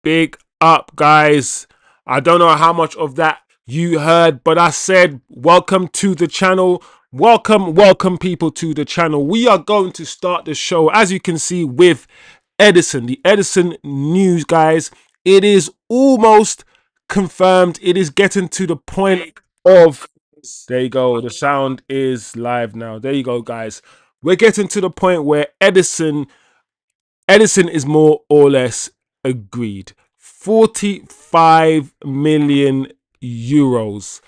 Big up, guys. I don't know how much of that you heard, but I said welcome to the channel. Welcome people to the channel. We are going to start the show, as you can see, with Ederson. The Ederson news, guys. It is almost confirmed. It is getting to the point of... There you go. The sound is live now. There you go, guys. We're getting to the point where Ederson is more or less agreed. 45 million euros,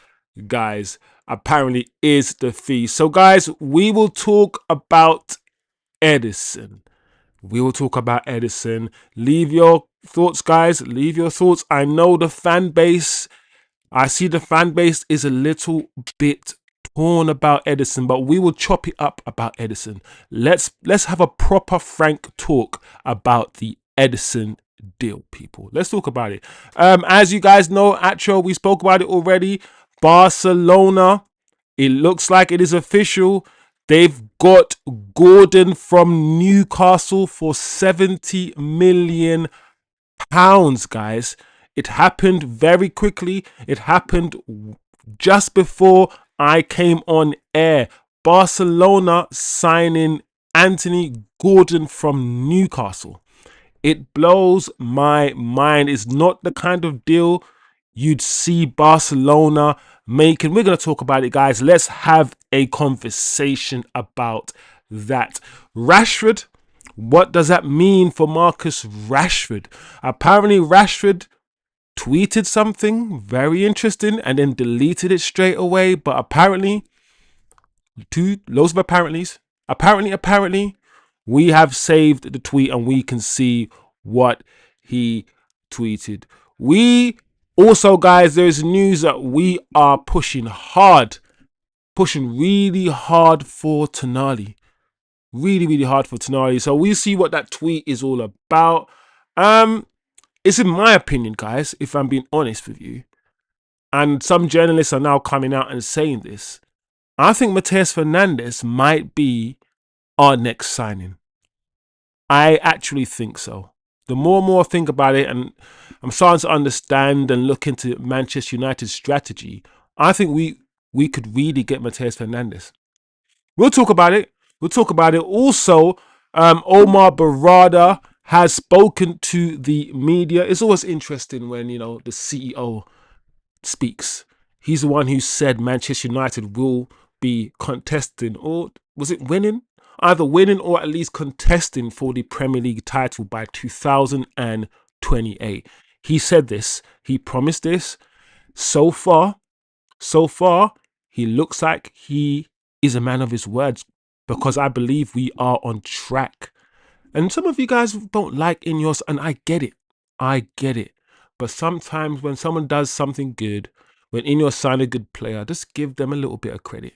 guys, apparently is the fee. So, guys, we will talk about Ederson. Leave your thoughts, guys. Leave your thoughts. I know the fan base. I see the fan base is a little bit torn about Ederson, but we will chop it up about Ederson. Let's have a proper frank talk about the Ederson deal, people. Let's talk about it. As you guys know, actually, we spoke about it already. Barcelona, it looks like it is official. They've got Gordon from Newcastle for £70 million, guys. It happened very quickly. It happened just before I came on air. Barcelona signing Anthony Gordon from Newcastle. It blows my mind. It's not the kind of deal you'd see Barcelona making. We're going to talk about it, guys. Let's have a conversation about that. Rashford, what does that mean for Marcus Rashford? Apparently, Rashford tweeted something very interesting and then deleted it straight away. But apparently, loads of apparentlys. Apparently, we have saved the tweet and we can see what he tweeted. We also, guys, there's news that we are pushing really hard for Tonali. Really hard for Tonali. So we see what that tweet is all about. It's in my opinion, guys, if I'm being honest with you, and some journalists are now coming out and saying this, I think Matheus Fernandes might be our next signing. I actually think so. The more and more I think about it, and I'm starting to understand and look into Manchester United's strategy, I think we could really get Matheus Fernandes. We'll talk about it. Also, Omar Barada has spoken to the media. It's always interesting when, you know, the CEO speaks. He's the one who said Manchester United will be contesting, or was it winning? Either winning or at least contesting for the Premier League title by 2028. He said this. He promised this. So far, he looks like he is a man of his words, because I believe we are on track. And some of you guys don't like Ineos, and I get it. But sometimes when someone does something good, when Ineos sign a good player, just give them a little bit of credit.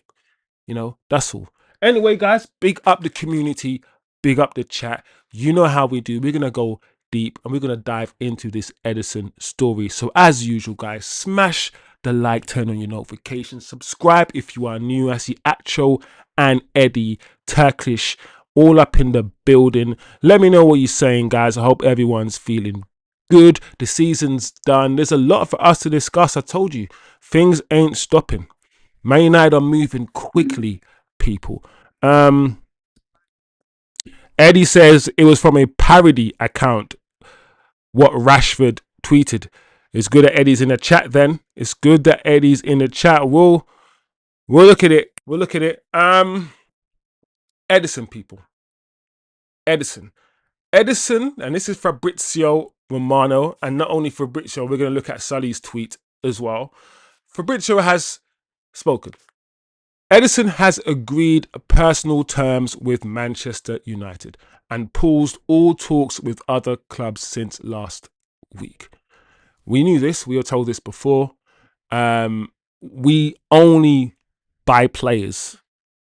You know, that's all. Anyway, guys, big up the community, big up the chat. You know how we do. We're going to go deep and we're going to dive into this Ederson story. So as usual, guys, smash the like, turn on your notifications, subscribe if you are new. I see Acho and Eddie Turkish all up in the building. Let me know what you're saying, guys. I hope everyone's feeling good. The season's done. There's a lot for us to discuss. I told you, things ain't stopping. Man United are moving quickly, people. Eddie says it was from a parody account what Rashford tweeted. It's good that Eddie's in the chat then. It's good that Eddie's in the chat. We'll look at it. Ederson, people. Ederson, and this is Fabrizio Romano, and not only Fabrizio, we're going to look at Sully's tweet as well. Fabrizio has spoken. Ederson has agreed personal terms with Manchester United and paused all talks with other clubs since last week. We knew this. We were told this before. We only buy players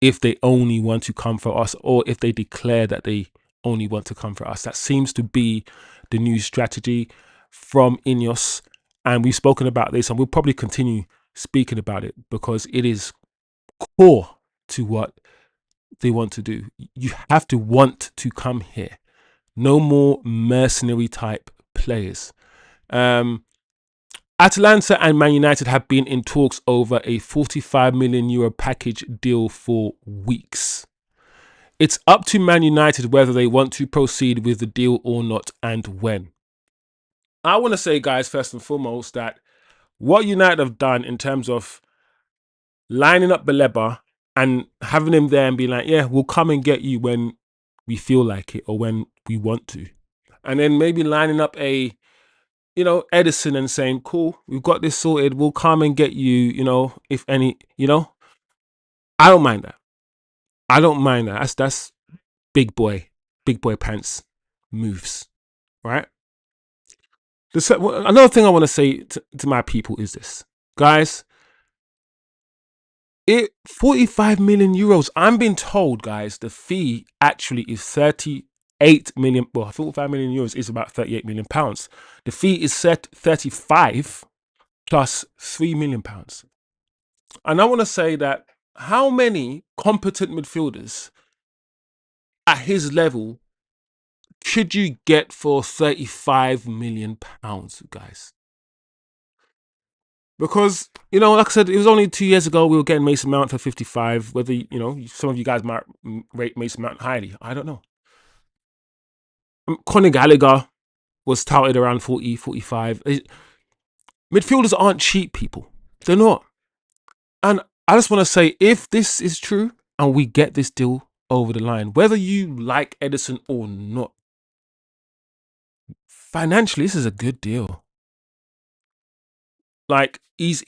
if they only want to come for us, or if they declare that they only want to come for us. That seems to be the new strategy from Ineos. And we've spoken about this, and we'll probably continue speaking about it, because it is core to what they want to do. You have to want to come here. No more mercenary type players. Atalanta and Man United have been in talks over a €45 million package deal for weeks. It's up to Man United whether they want to proceed with the deal or not, and when. I want to say, guys, first and foremost, that what United have done in terms of lining up Baleba and having him there and being like, yeah, we'll come and get you when we feel like it or when we want to. And then maybe lining up a, Ederson and saying, cool, we've got this sorted. We'll come and get you, if any, I don't mind that. I don't mind that. That's big boy pants moves, right? Another thing I want to say to my people is this, guys. 45 million euros. I'm being told, guys, the fee actually is 38 million. Well, 45 million euros is about 38 million pounds. The fee is set 35 plus 3 million pounds. And I want to say that how many competent midfielders at his level should you get for 35 million pounds, guys? Because, like I said, it was only 2 years ago we were getting Mason Mount for 55. Whether, some of you guys might rate Mason Mount highly. I don't know. Conor Gallagher was touted around 40, 45. Midfielders aren't cheap, people. They're not. And I just want to say, if this is true and we get this deal over the line, whether you like Ederson or not, financially, this is a good deal. Like, he's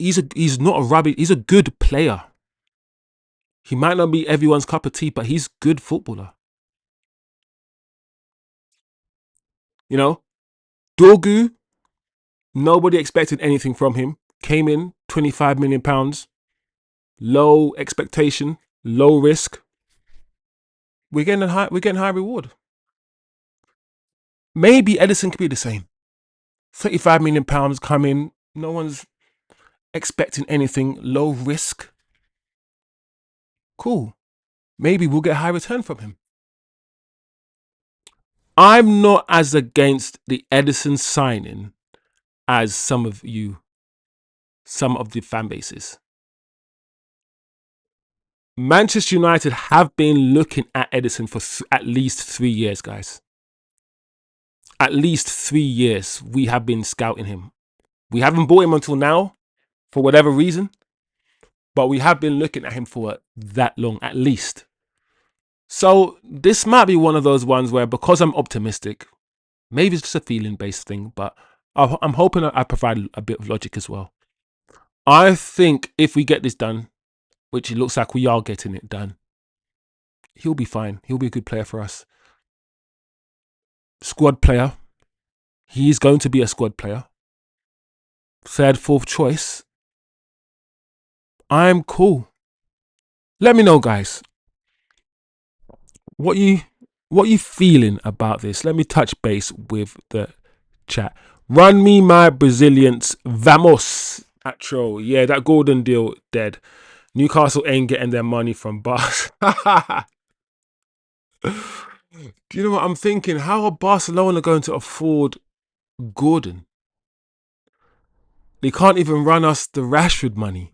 not a rubbish. He's a good player. He might not be everyone's cup of tea, but he's a good footballer. Dorgu, nobody expected anything from him. Came in, 25 million pounds. Low expectation, low risk. We're getting high reward. Maybe Ederson could be the same. 35 million pounds come in. No one's expecting anything. Low risk. Cool. Maybe we'll get high return from him. I'm not as against the Ederson signing as some of the fan bases. Manchester United have been looking at Ederson for at least 3 years, guys. At least 3 years we have been scouting him. We haven't bought him until now, for whatever reason, but we have been looking at him for that long, at least. So this might be one of those ones where, because I'm optimistic, maybe it's just a feeling-based thing, but I'm hoping I provide a bit of logic as well. I think if we get this done, which it looks like we are getting it done, he'll be fine. He'll be a good player for us. Squad player. He's going to be a squad player. Third, fourth choice. I'm cool. Let me know, guys. What you feeling about this? Let me touch base with the chat. Run me my Brazilians. Vamos. Atro. Yeah, that Gordon deal dead. Newcastle ain't getting their money from Bars. Do you know what I'm thinking? How are Barcelona going to afford Gordon? They can't even run us the Rashford money.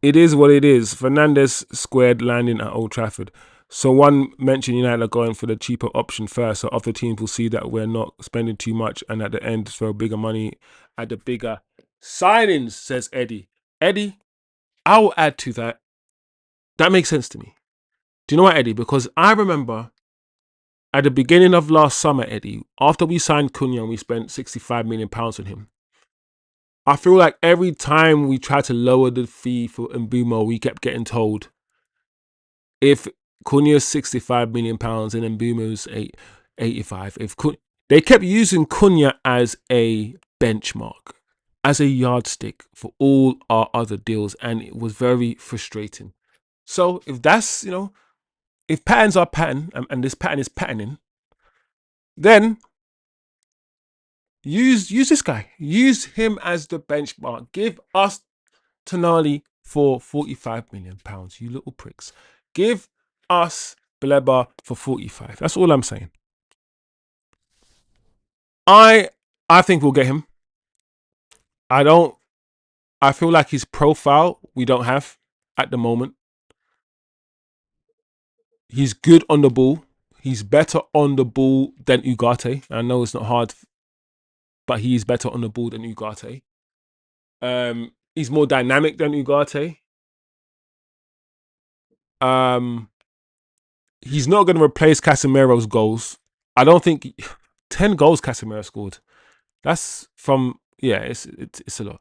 It is what it is. Fernandes squared landing at Old Trafford. So one mentioned United are going for the cheaper option first. So other teams will see that we're not spending too much and at the end throw bigger money at the bigger signings, says Eddie. Eddie, I will add to that. That makes sense to me. Do you know what, Eddie? Because I remember at the beginning of last summer, Eddie, after we signed Cunha and we spent £65 million on him, I feel like every time we tried to lower the fee for Mbeumo, we kept getting told, if Cunha's £65 million and Mbeumo's 85, they kept using Cunha as a benchmark, as a yardstick for all our other deals, and it was very frustrating. So if that's, if patterns are pattern, and this pattern is patterning, then use this guy. Use him as the benchmark. Give us Tonali for £45 million, you little pricks. Give us Baleba for 45. That's all I'm saying. I I think we'll get him. I don't. I feel like his profile we don't have at the moment. He's good on the ball. He's better on the ball than Ugarte. I know it's not hard, but he is better on the ball than Ugarte. He's more dynamic than Ugarte. Um, he's not going to replace Casemiro's goals. I don't think 10 goals Casemiro scored. That's from it's a lot.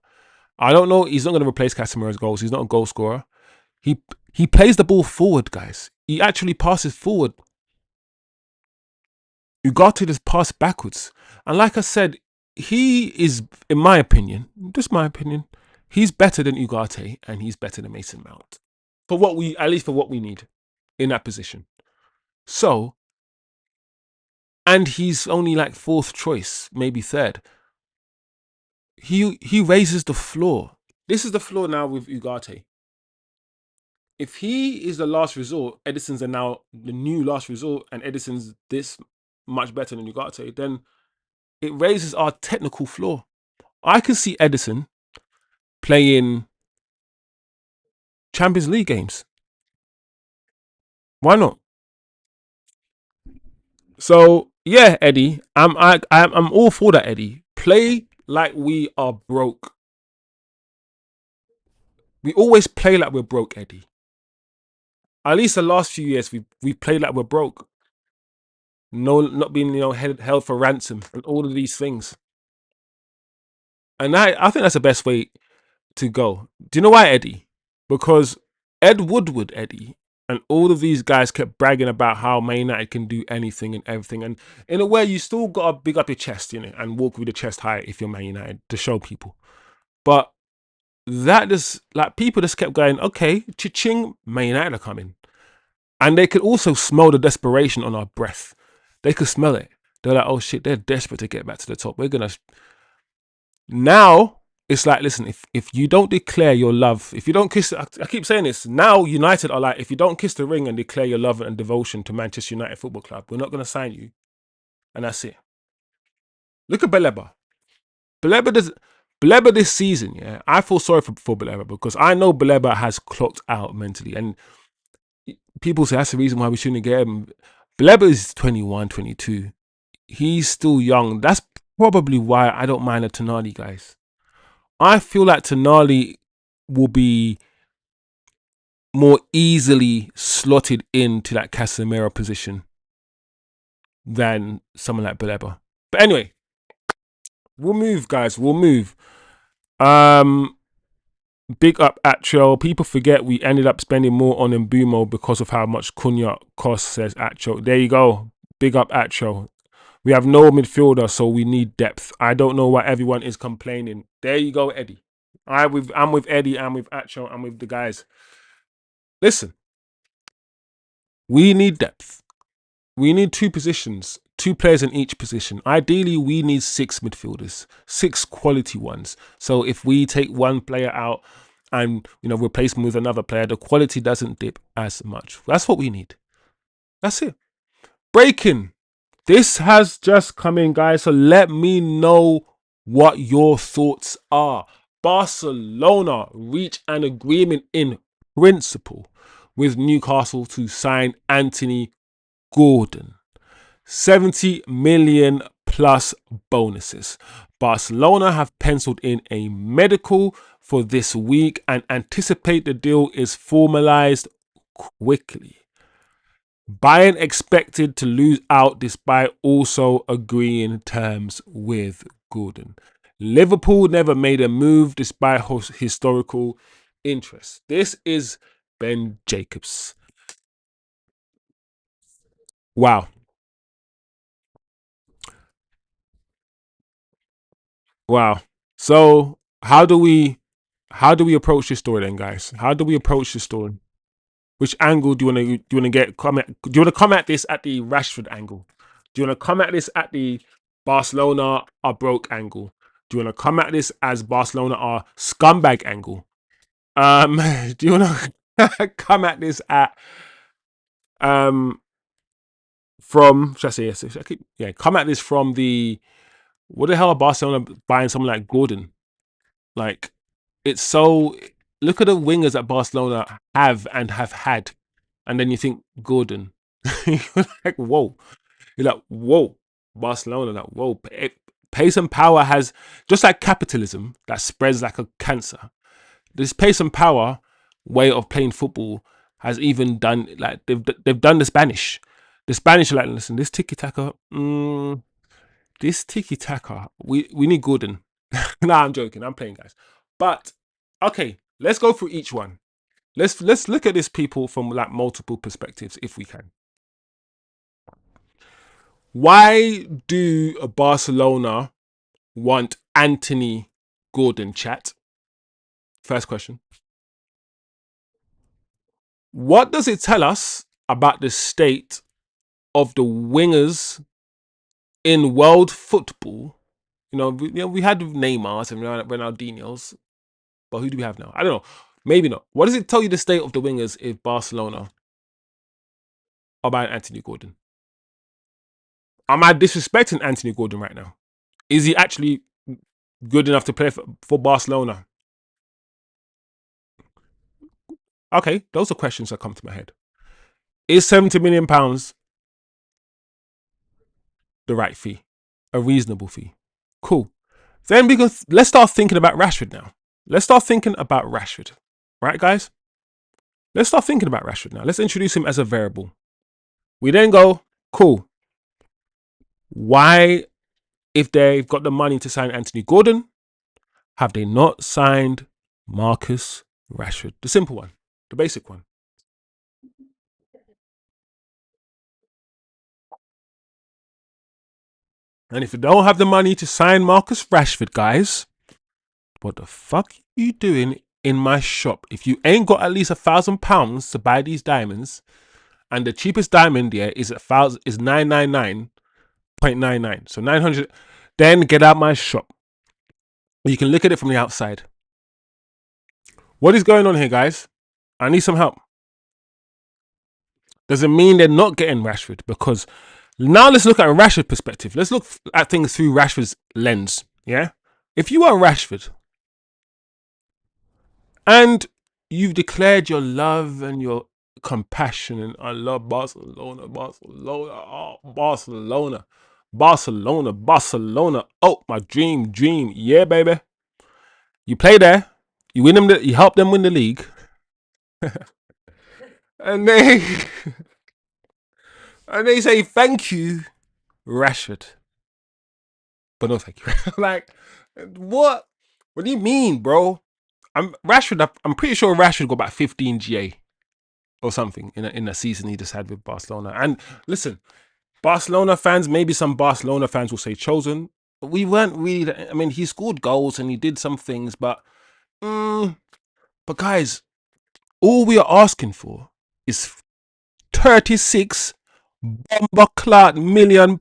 I don't know. He's not going to replace Casemiro's goals. He's not a goal scorer. He plays the ball forward, guys. He actually passes forward. Ugarte just passed backwards. And like I said, he is, in my opinion, just my opinion, he's better than Ugarte and he's better than Mason Mount. For what we, at least for what we need in that position. So, and he's only like fourth choice, maybe third. He raises the floor. This is the floor now with Ugarte. If he is the last resort, Ederson's are now the new last resort, and Ederson's this much better than Ugarte, then it raises our technical floor. I can see Ederson playing Champions League games. Why not? So yeah, Eddie, I'm all for that. Eddie, play like we are broke. We always play like we're broke, Eddie. At least the last few years, we played like we're broke. No, not being held for ransom and all of these things. And I think that's the best way to go. Do you know why, Eddie? Because Ed Woodward, Eddie, and all of these guys kept bragging about how Man United can do anything and everything. And in a way, you still got to big up your chest, and walk with the chest high if you're Man United to show people. But that just, like, people just kept going, okay, cha-ching, Man United are coming. And they could also smell the desperation on our breath. They could smell it. They're like, oh shit, they're desperate to get back to the top. We're going to. Now, it's like, listen, if you don't declare your love, if you don't kiss, I keep saying this, now United are like, if you don't kiss the ring and declare your love and devotion to Manchester United Football Club, we're not going to sign you. And that's it. Look at Baleba. Baleba this season, yeah, I feel sorry for Baleba because I know Baleba has clocked out mentally. And people say that's the reason why we shouldn't get him. Baleba is 21, 22. He's still young. That's probably why I don't mind a Tonali, guys. I feel like Tonali will be more easily slotted into that Casemiro position than someone like Baleba. But anyway, we'll move, guys. We'll move. Um, Big up Atcho. People forget we ended up spending more on Mbumo because of how much Cunha costs, says Atcho. There you go. Big up Atcho. We have no midfielder, so we need depth. I don't know why everyone is complaining. There you go, Eddie. I'm with Eddie, I'm with Atcho, I'm with the guys. Listen, we need depth. We need two positions, two players in each position. Ideally, we need 6 midfielders, 6 quality ones. So if we take one player out and replace him with another player, the quality doesn't dip as much. That's what we need. That's it. Breaking. This has just come in, guys. So let me know what your thoughts are. Barcelona reach an agreement in principle with Newcastle to sign Anthony Gordon. 70 million plus bonuses. Barcelona have penciled in a medical for this week and anticipate the deal is formalized quickly. Bayern expected to lose out despite also agreeing terms with Gordon. Liverpool never made a move despite historical interest. This is Ben Jacobs. Wow. Wow. So how do we approach this story then, guys? How do we approach this story? Which angle do you wanna get come at, do you wanna come at this at the Rashford angle? Do you wanna come at this at the Barcelona are broke angle? Do you wanna come at this as Barcelona are scumbag angle? Do you wanna come at this at from should I say yes? Come at this from the What the hell are Barcelona buying someone like Gordon? Like, it's so. Look at the wingers that Barcelona have and have had, and then you think Gordon. You're like, whoa. You're like, whoa. Barcelona, like, whoa. Pace and power has, just like capitalism that spreads like a cancer. This pace and power way of playing football has even done, like, they've done the Spanish. The Spanish are like, listen, this tiki taka, we need Gordon. Nah, I'm joking. I'm playing, guys. But okay, let's go through each one. Let's look at this people from like multiple perspectives if we can. Why do Barcelona want Anthony Gordon, chat? First question. What does it tell us about the state of the wingers in world football? We had Neymar's and Ronaldinho's, but who do we have now? I don't know. Maybe not. What does it tell you the state of the wingers if Barcelona are buying Anthony Gordon? Am I disrespecting Anthony Gordon right now? Is he actually good enough to play for Barcelona? Okay, those are questions that come to my head. Is £70 million the right fee? A reasonable fee? Cool. Then let's start thinking about Rashford now. Let's start thinking about Rashford. Right, guys? Let's start thinking about Rashford now. Let's introduce him as a variable. We then go, cool. Why, if they've got the money to sign Anthony Gordon, have they not signed Marcus Rashford? The simple one, the basic one. And if you don't have the money to sign Marcus Rashford, guys, what the fuck are you doing in my shop? If you ain't got at least £1,000 to buy these diamonds, and the cheapest diamond there is 999.99, so 900, then get out my shop. You can look at it from the outside. What is going on here, guys? I need some help. Doesn't mean they're not getting Rashford, because now let's look at a Rashford perspective. Let's look at things through Rashford's lens. Yeah, if you are Rashford and you've declared your love and your compassion, and I love Barcelona, Barcelona. Oh, my dream. Yeah, baby. You play there, you win them, you help them win the league, and they and they say thank you, Rashford, but no thank you. Like, what? What do you mean, bro? I'm pretty sure Rashford got about 15 GA or something in a season he just had with Barcelona. And listen, Barcelona fans, maybe some Barcelona fans will say chosen. We weren't really. I mean, he scored goals and he did some things, but guys, all we are asking for is 36 bomber clot million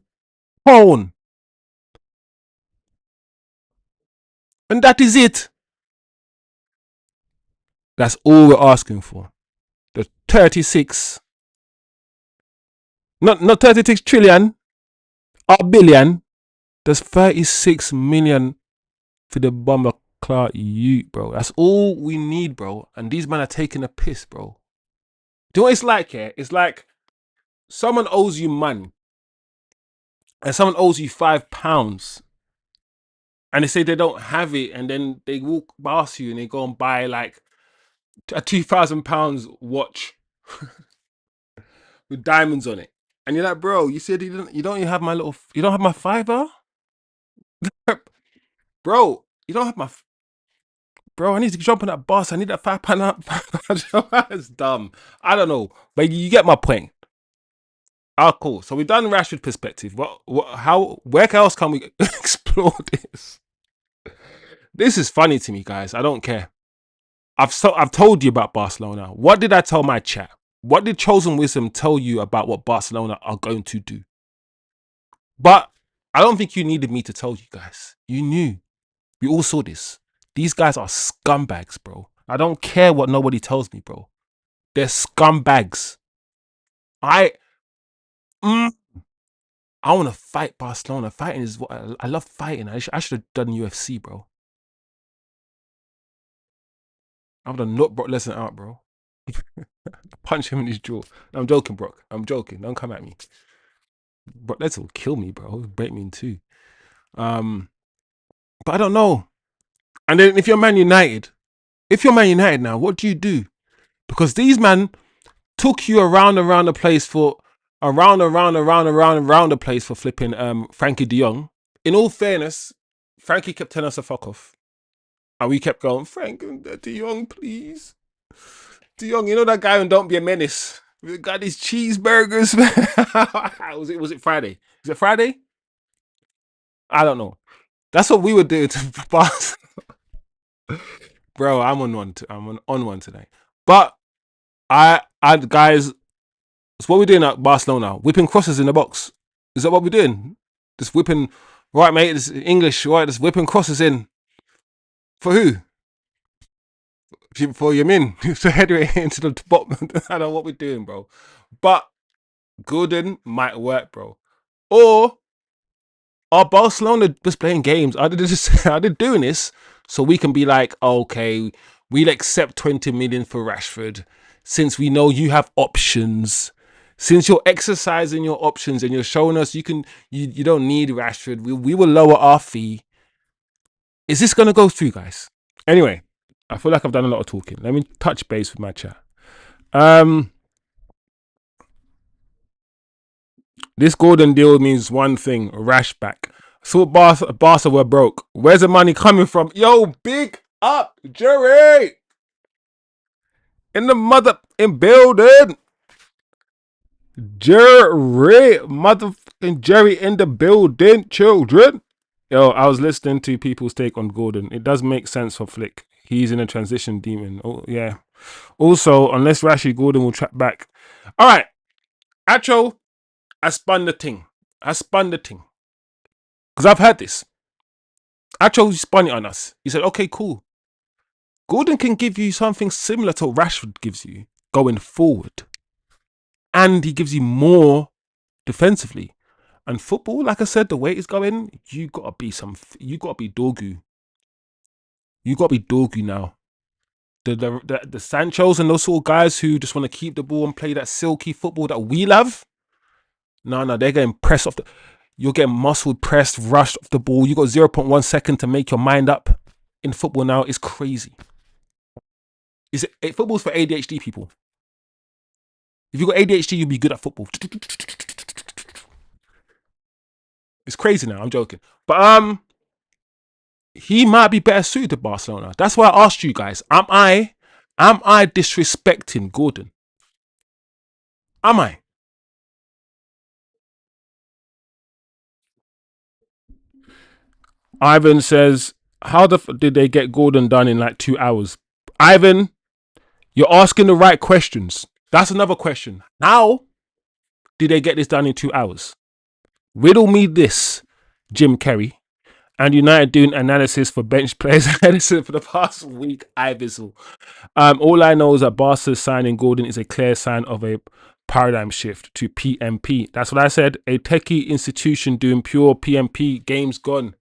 pound, and that is it. That's all we're asking for. The 36, not 36 trillion or billion. There's 36 million for the bomber clout you, bro. That's all we need, bro. And these men are taking a piss, bro. Do you know what it's like here? It's like someone owes you money and someone owes you £5 and they say they don't have it, and then they walk past you and they go and buy like a £2,000 watch with diamonds on it. And you're like, bro, you said you don't even have you don't have my fiver? Bro, you don't have bro, I need to jump on that bus. I need that £5 up. That's dumb. I don't know. But you get my point. Ah, cool. So we've done Rashford perspective. Where else can we explore this? This is funny to me, guys. I don't care. I've told you about Barcelona. What did I tell my chat? What did Chosen Wisdom tell you about what Barcelona are going to do? But I don't think you needed me to tell you guys. You knew. We all saw this. These guys are scumbags, bro. I don't care what nobody tells me, bro. They're scumbags. I I want to fight Barcelona. Fighting is what I love fighting. I should have done UFC, bro. I would have knocked Brock Lesnar out, bro. Punch him in his jaw. No, I'm joking, Brock. I'm joking. Don't come at me. Brock Lesnar will kill me, bro. He'll break me in two. Um, but I don't know. And then if you're Man United now, what do you do? Because these men took you around the place for around the place for flipping Frankie De Jong. In all fairness, Frankie kept telling us to fuck off. And we kept going, Frank De Jong, please. De Jong, you know that guy who don't be a menace. We got these cheeseburgers, man. was it Friday? Is it Friday? I don't know. That's what we would do to Bars. Bro, I'm on one. On one tonight. But I guys, it's what we're doing at Barcelona. Whipping crosses in the box. Is that what we're doing? Just whipping, right, mate? This English, right? Just whipping crosses in. For who? For Yamin. To head it into the bottom. I don't know what we're doing, bro. But Gordon might work, bro. Or are Barcelona just playing games? Are they doing this so we can be like, okay, we'll accept 20 million for Rashford since we know you have options. Since you're exercising your options and you're showing us you don't need Rashford, we will lower our fee. Is this gonna go through, guys? Anyway, I feel like I've done a lot of talking. Let me touch base with my chat. This Gordon deal means one thing: Rash back. Thought Barca were broke. Where's the money coming from? Yo, big up, Jerry! In the mother in building. Jerry, motherfucking Jerry in the building, children. Yo, I was listening to people's take on Gordon. It does make sense for Flick. He's in a transition demon. Oh, yeah. Also, unless Rashi, Gordon will track back. All right. Acho, I spun the thing. Because I've heard this. Acho spun it on us. He said, okay, cool. Gordon can give you something similar to what Rashford gives you going forward. And he gives you more defensively. And football, like I said, the way it's going, you gotta be Dorgu. You gotta be Dorgu now. The Sanchos and those sort of guys who just want to keep the ball and play that silky football that we love. No, they're getting pressed off you're getting muscle pressed, rushed off the ball. You got 0.1 second to make your mind up. In football now, it's crazy. Football's for ADHD people. If you got ADHD, you'll be good at football. It's crazy now. I'm joking, but he might be better suited to Barcelona. That's why I asked you guys: Am I disrespecting Gordon? Am I? Ivan says, "How did they get Gordon done in like 2 hours?" Ivan, you're asking the right questions. That's another question. How did they get this done in 2 hours? Riddle me this, Jim Kerry. And United doing analysis for bench players for the past week. I whistle. All I know is that Barca's signing Gordon is a clear sign of a paradigm shift to PMP. That's what I said. A techie institution doing pure PMP. Game's gone.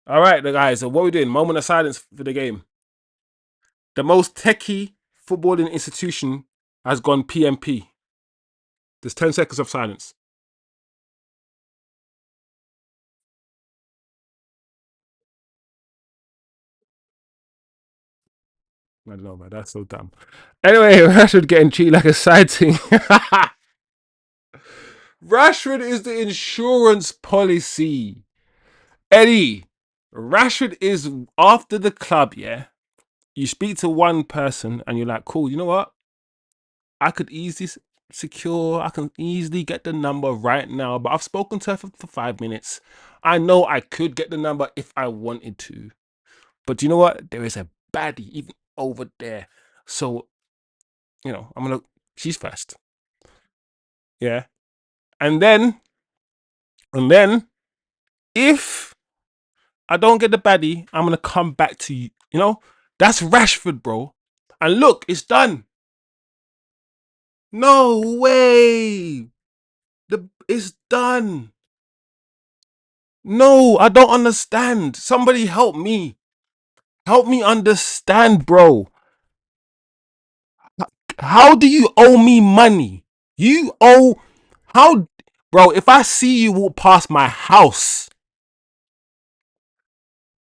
All right, guys. So what are we doing? Moment of silence for the game. The most techie footballing institution has gone PMP. There's 10 seconds of silence. I don't know, man. That's so dumb. Anyway, Rashford getting treated like a side thing. Rashford is the insurance policy. Eddie, Rashford is after the club, yeah? You speak to one person and you're like, cool, you know what? I could easily I can easily get the number right now, but I've spoken to her for 5 minutes. I know I could get the number if I wanted to. But you know what? There is a baddie even over there. So, she's first. Yeah. And then, if I don't get the baddie, I'm gonna come back to you. That's Rashford, bro. And look, it's done. No way. It's done. No, I don't understand. Somebody help me. Help me understand, bro. How do you owe me money? You owe how bro, if I see you walk past my house,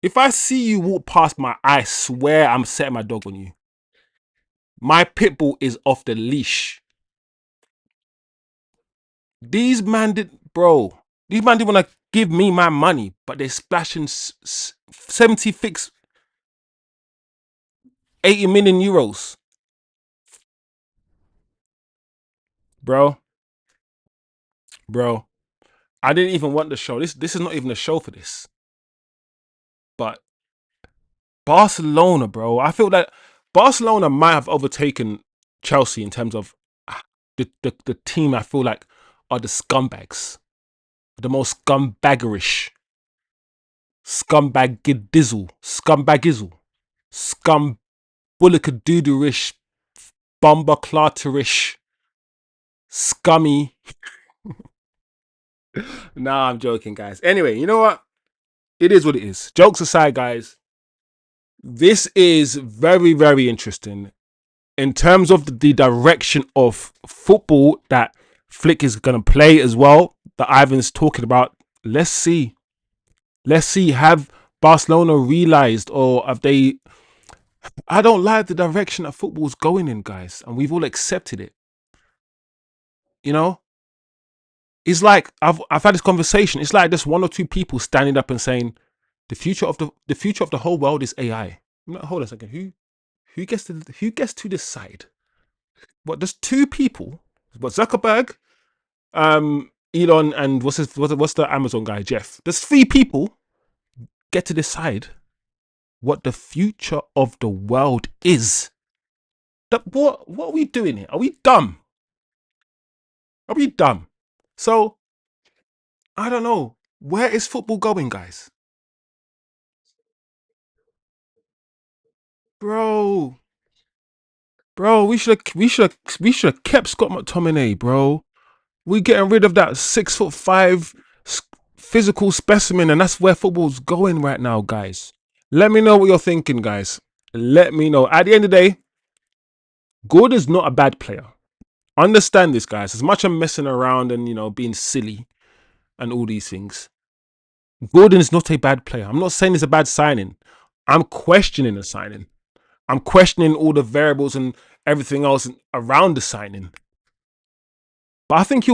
if I see you walk past I swear I'm setting my dog on you. My pit bull is off the leash. These man did bro. These man didn't want to give me my money, but they're splashing 70 fix 80 million euros. Bro, bro. I didn't even want the show. This is not even a show for this. But Barcelona, bro. I feel that Barcelona might have overtaken Chelsea in terms of the team I feel like are the scumbags. The most scumbaggerish. Scumbaggizzle. Scumbagizzle. Scumbullikadooderish. Bumbaclaterish. Scummy. Nah, I'm joking, guys. Anyway, you know what? It is what it is. Jokes aside, guys. This is very, very interesting in terms of the direction of football that Flick is going to play as well, that Ivan's talking about. Let's see. Let's see. Have Barcelona realized, or have they? I don't like the direction that football's going in, guys, and we've all accepted it. You know, it's like I've had this conversation. It's like there's one or two people standing up and saying the future of the whole world is AI. I'm like, hold on a second. Who gets to decide? What? There's two people. What, Zuckerberg, Elon, and what's the Amazon guy, Jeff? There's three people get to decide what the future of the world is. What are we doing here? Are we dumb? Are we dumb? So I don't know. Where is football going, guys? Bro, we should have kept Scott McTominay, bro. We getting rid of that 6'5" physical specimen, and that's where football's going right now, guys. Let me know what you're thinking, guys. Let me know. At the end of the day, Gordon's not a bad player. Understand this, guys. As much as I'm messing around and being silly and all these things, Gordon is not a bad player. I'm not saying it's a bad signing. I'm questioning the signing. I'm questioning all the variables and everything else around the signing. But I think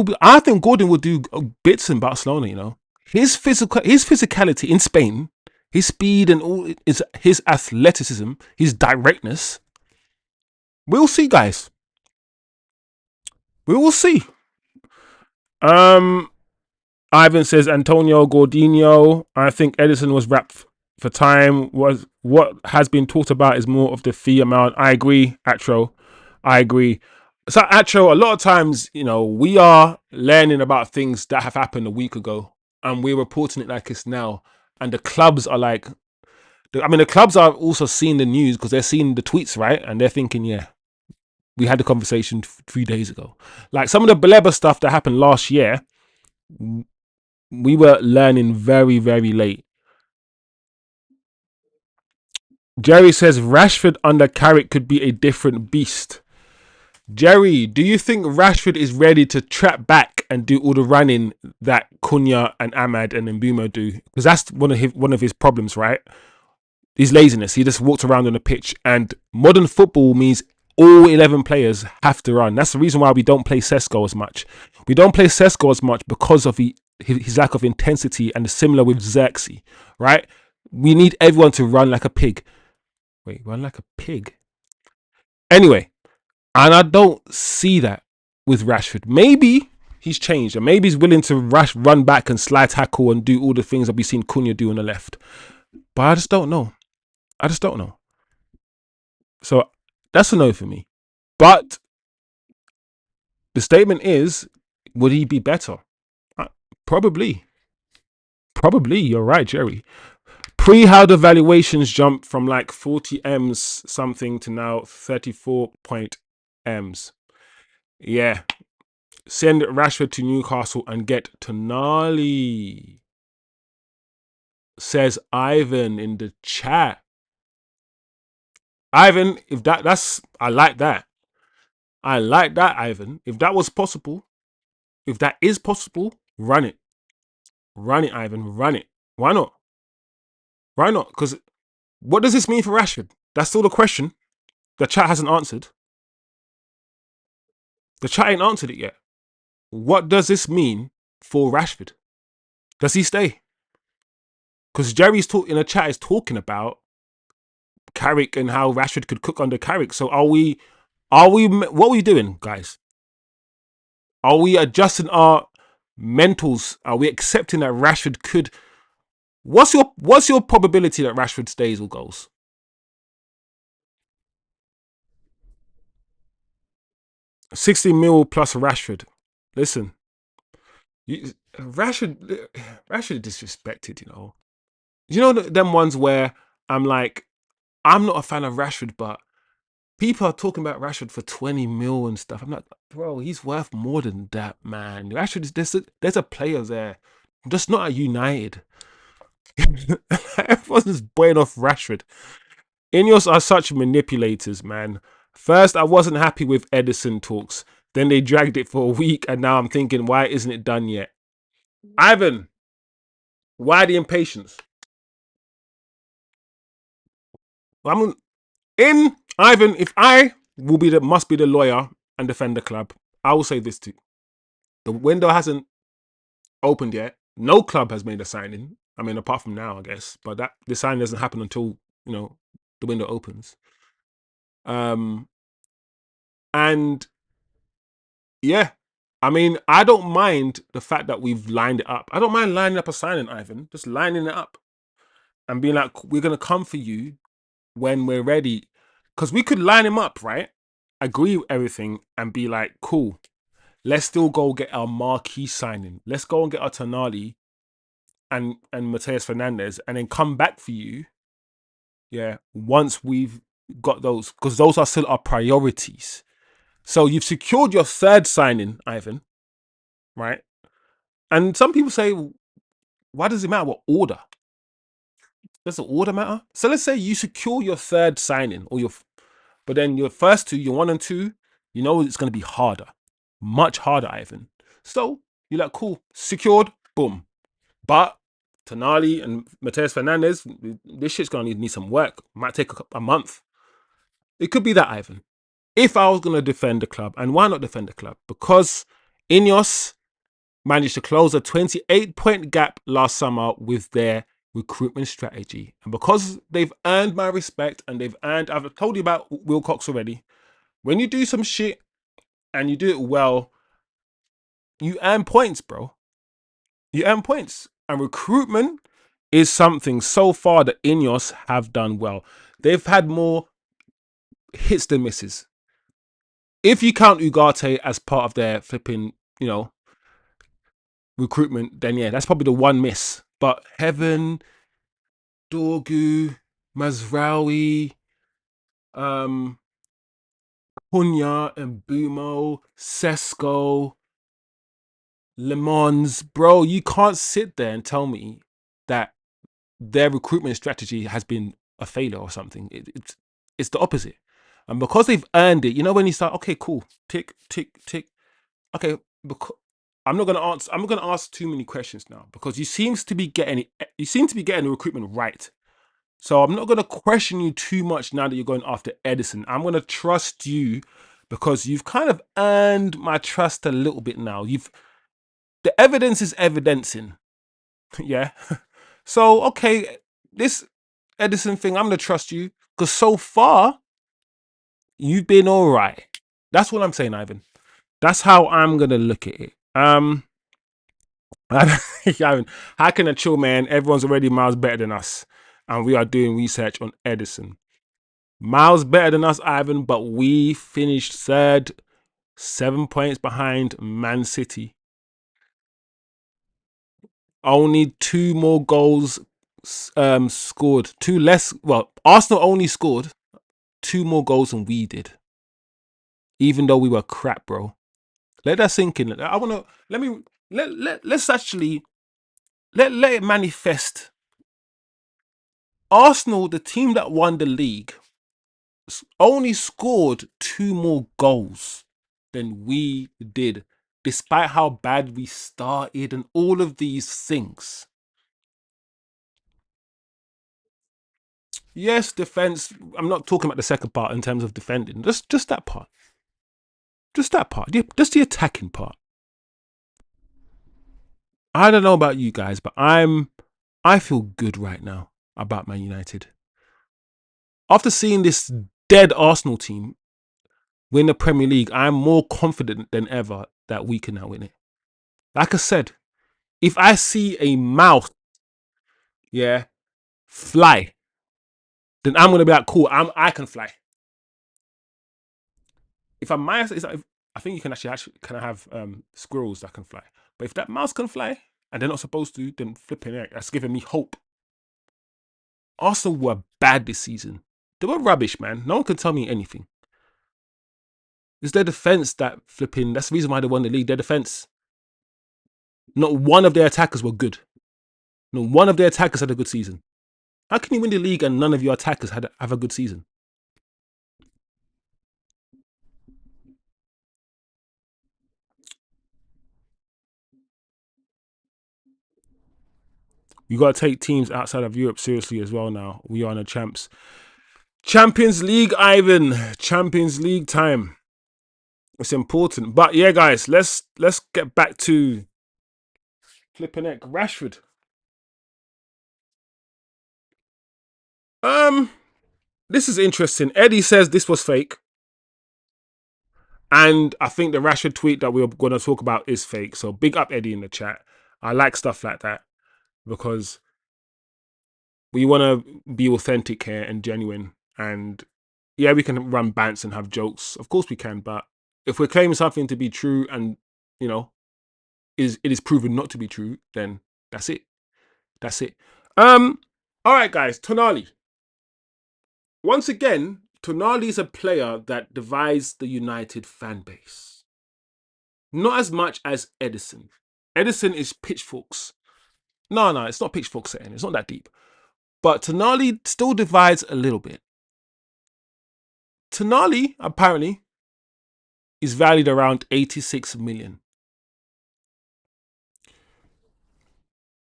Gordon will do bits in Barcelona. His physicality in Spain, his speed and all his athleticism, his directness. We'll see, guys. We will see. Ivan says Antonio Gordinho. I think Ederson was wrapped for time. Was what has been talked about is more of the fee amount. I agree, Atro. I agree. So Atro, a lot of times, we are learning about things that have happened a week ago, and we're reporting it like it's now. And the clubs are like, the clubs are also seeing the news because they're seeing the tweets, right? And they're thinking, yeah, we had the conversation 3 days ago. Like some of the Baleba stuff that happened last year, we were learning very, very late. Jerry says Rashford under Carrick could be a different beast. Jerry, do you think Rashford is ready to trap back and do all the running that Cunha and Ahmad and Mbeumo do? Because that's one of his problems, right? His laziness. He just walked around on the pitch, and modern football means all 11 players have to run. That's the reason why we don't play Sesko as much. We don't play Sesko as much because of his lack of intensity, and similar with Xerxes, right? We need everyone to run like a pig. Wait, run like a pig? Anyway, and I don't see that with Rashford. Maybe he's changed, and maybe he's willing to run back and slide tackle and do all the things that we've seen Cunha do on the left. But I just don't know. So that's a no for me. But the statement is, would he be better? Probably. You're right, Jerry. How the valuations jumped from like 40 M's something to now 34 point M's. Yeah. Send Rashford to Newcastle and get Tonali, says Ivan in the chat. Ivan, if that's I like that. I like that, Ivan. If that was possible, if that is possible, run it. Run it, Ivan. Run it. Why not? Why not? Because what does this mean for Rashford? That's still the question. The chat hasn't answered. The chat ain't answered it yet. What does this mean for Rashford? Does he stay? Because Jerry's in the chat is talking about Carrick and how Rashford could cook under Carrick. So what are we doing, guys? Are we adjusting our mentals? Are we accepting that Rashford could? What's your probability that Rashford stays or goes? 60 mil plus Rashford. Listen, Rashford disrespected. You know them ones where I'm like, I'm not a fan of Rashford, but people are talking about Rashford for 20 mil and stuff. I'm like, bro, he's worth more than that, man. Rashford is there's a player there, just not at United. Everyone's just blowing off Rashford. Ineos are such manipulators, man. First, I wasn't happy with Ederson talks. Then they dragged it for a week, and now I'm thinking, why isn't it done yet? Ivan, why the impatience? I'm in Ivan. If I must be the lawyer and defend the club, I will say this too: the window hasn't opened yet. No club has made a signing. I mean, apart from now, I guess. But the signing doesn't happen until the window opens. And yeah, I mean, I don't mind the fact that we've lined it up. I don't mind lining up a signing, Ivan. Just lining it up and being like, we're gonna come for you when we're ready. Because we could line him up, right? Agree with everything and be like, cool. Let's still go get our marquee signing. Let's go and get our Tonali and Mateus Fernandez, and then come back for you. Yeah, once we've got those, because those are still our priorities. So you've secured your third signing, Ivan, right? And some people say, why does it matter what order? Does the order matter? So let's say you secure your third signing, but then your first two, your 1 and 2, it's going to be harder, much harder, Ivan. So you're like, cool, secured, boom. But Tonali and Mateus Fernandez, this shit's going to need some work. Might take a month. It could be that, Ivan. If I was going to defend the club, and why not defend the club? Because Ineos managed to close a 28-point gap last summer with their recruitment strategy. And because they've earned my respect and I've told you about Wilcox already. When you do some shit and you do it well, you earn points, bro. You earn points. And recruitment is something so far that Ineos have done well. They've had more hits than misses. If you count Ugarte as part of their flipping, recruitment, then yeah, that's probably the one miss. But Heaven, Dorgu, Mazraoui, Punya, and Bumo, Sesko, Le Mans, bro, you can't sit there and tell me that their recruitment strategy has been a failure or something. It's the opposite. And because they've earned it, when you start, okay, cool, tick, tick, tick. Okay, I'm not gonna ask too many questions now because you seem to be getting the recruitment right. So I'm not gonna question you too much now that you're going after Ederson. I'm gonna trust you because you've kind of earned my trust a little bit now. The evidence is evidencing. Yeah. So okay, this Ederson thing, I'm gonna trust you because so far you've been all right. That's what I'm saying, Ivan. That's how I'm gonna look at it. How can a chill man? Everyone's already miles better than us, and we are doing research on Ederson. Miles better than us, Ivan, but we finished third, 7 points behind Man City. Only 2 more goals scored. 2 less. Well, Arsenal only scored 2 more goals than we did, even though we were crap, bro. Let that sink in. I want to let's actually let it manifest. Arsenal, the team that won the league, only scored 2 more goals than we did, despite how bad we started and all of these things. Yes, defense. I'm not talking about the second part in terms of defending. Just that part. Just that part. Just the attacking part. I don't know about you guys, but I feel good right now about Man United. After seeing this dead Arsenal team win the Premier League, I'm more confident than ever that we can now win it. Like I said, if I see a mouse, yeah, fly, then I'm gonna be like, cool, I can fly. If a mouse is, I think you can actually kind of have squirrels that can fly. But if that mouse can fly and they're not supposed to, then flipping it, that's giving me hope. Arsenal were bad this season. They were rubbish, man. No one can tell me anything. It's their defense that flipping. That's the reason why they won the league. Their defense. Not one of their attackers were good. Not one of their attackers had a good season. How can you win the league and none of your attackers have a good season? You got to take teams outside of Europe seriously as well now. We are in a Champions League, Ivan. Champions League time. It's important. But yeah, guys, let's get back to flipping neck. Rashford. Um, this is interesting. Eddie says this was fake. And I think the Rashford tweet that we're going to talk about is fake. So big up Eddie in the chat. I like stuff like that because we want to be authentic here and genuine. And yeah, we can run bants and have jokes. Of course we can. But if we're claiming something to be true and, you know, it is proven not to be true, then that's it. That's it. All right, guys. Tonali. Once again, Tonali is a player that divides the United fan base. Not as much as Ederson. Ederson is pitchforks. No, it's not pitchfork setting. It's not that deep. But Tonali still divides a little bit. Tonali, apparently, is valued around 86 million.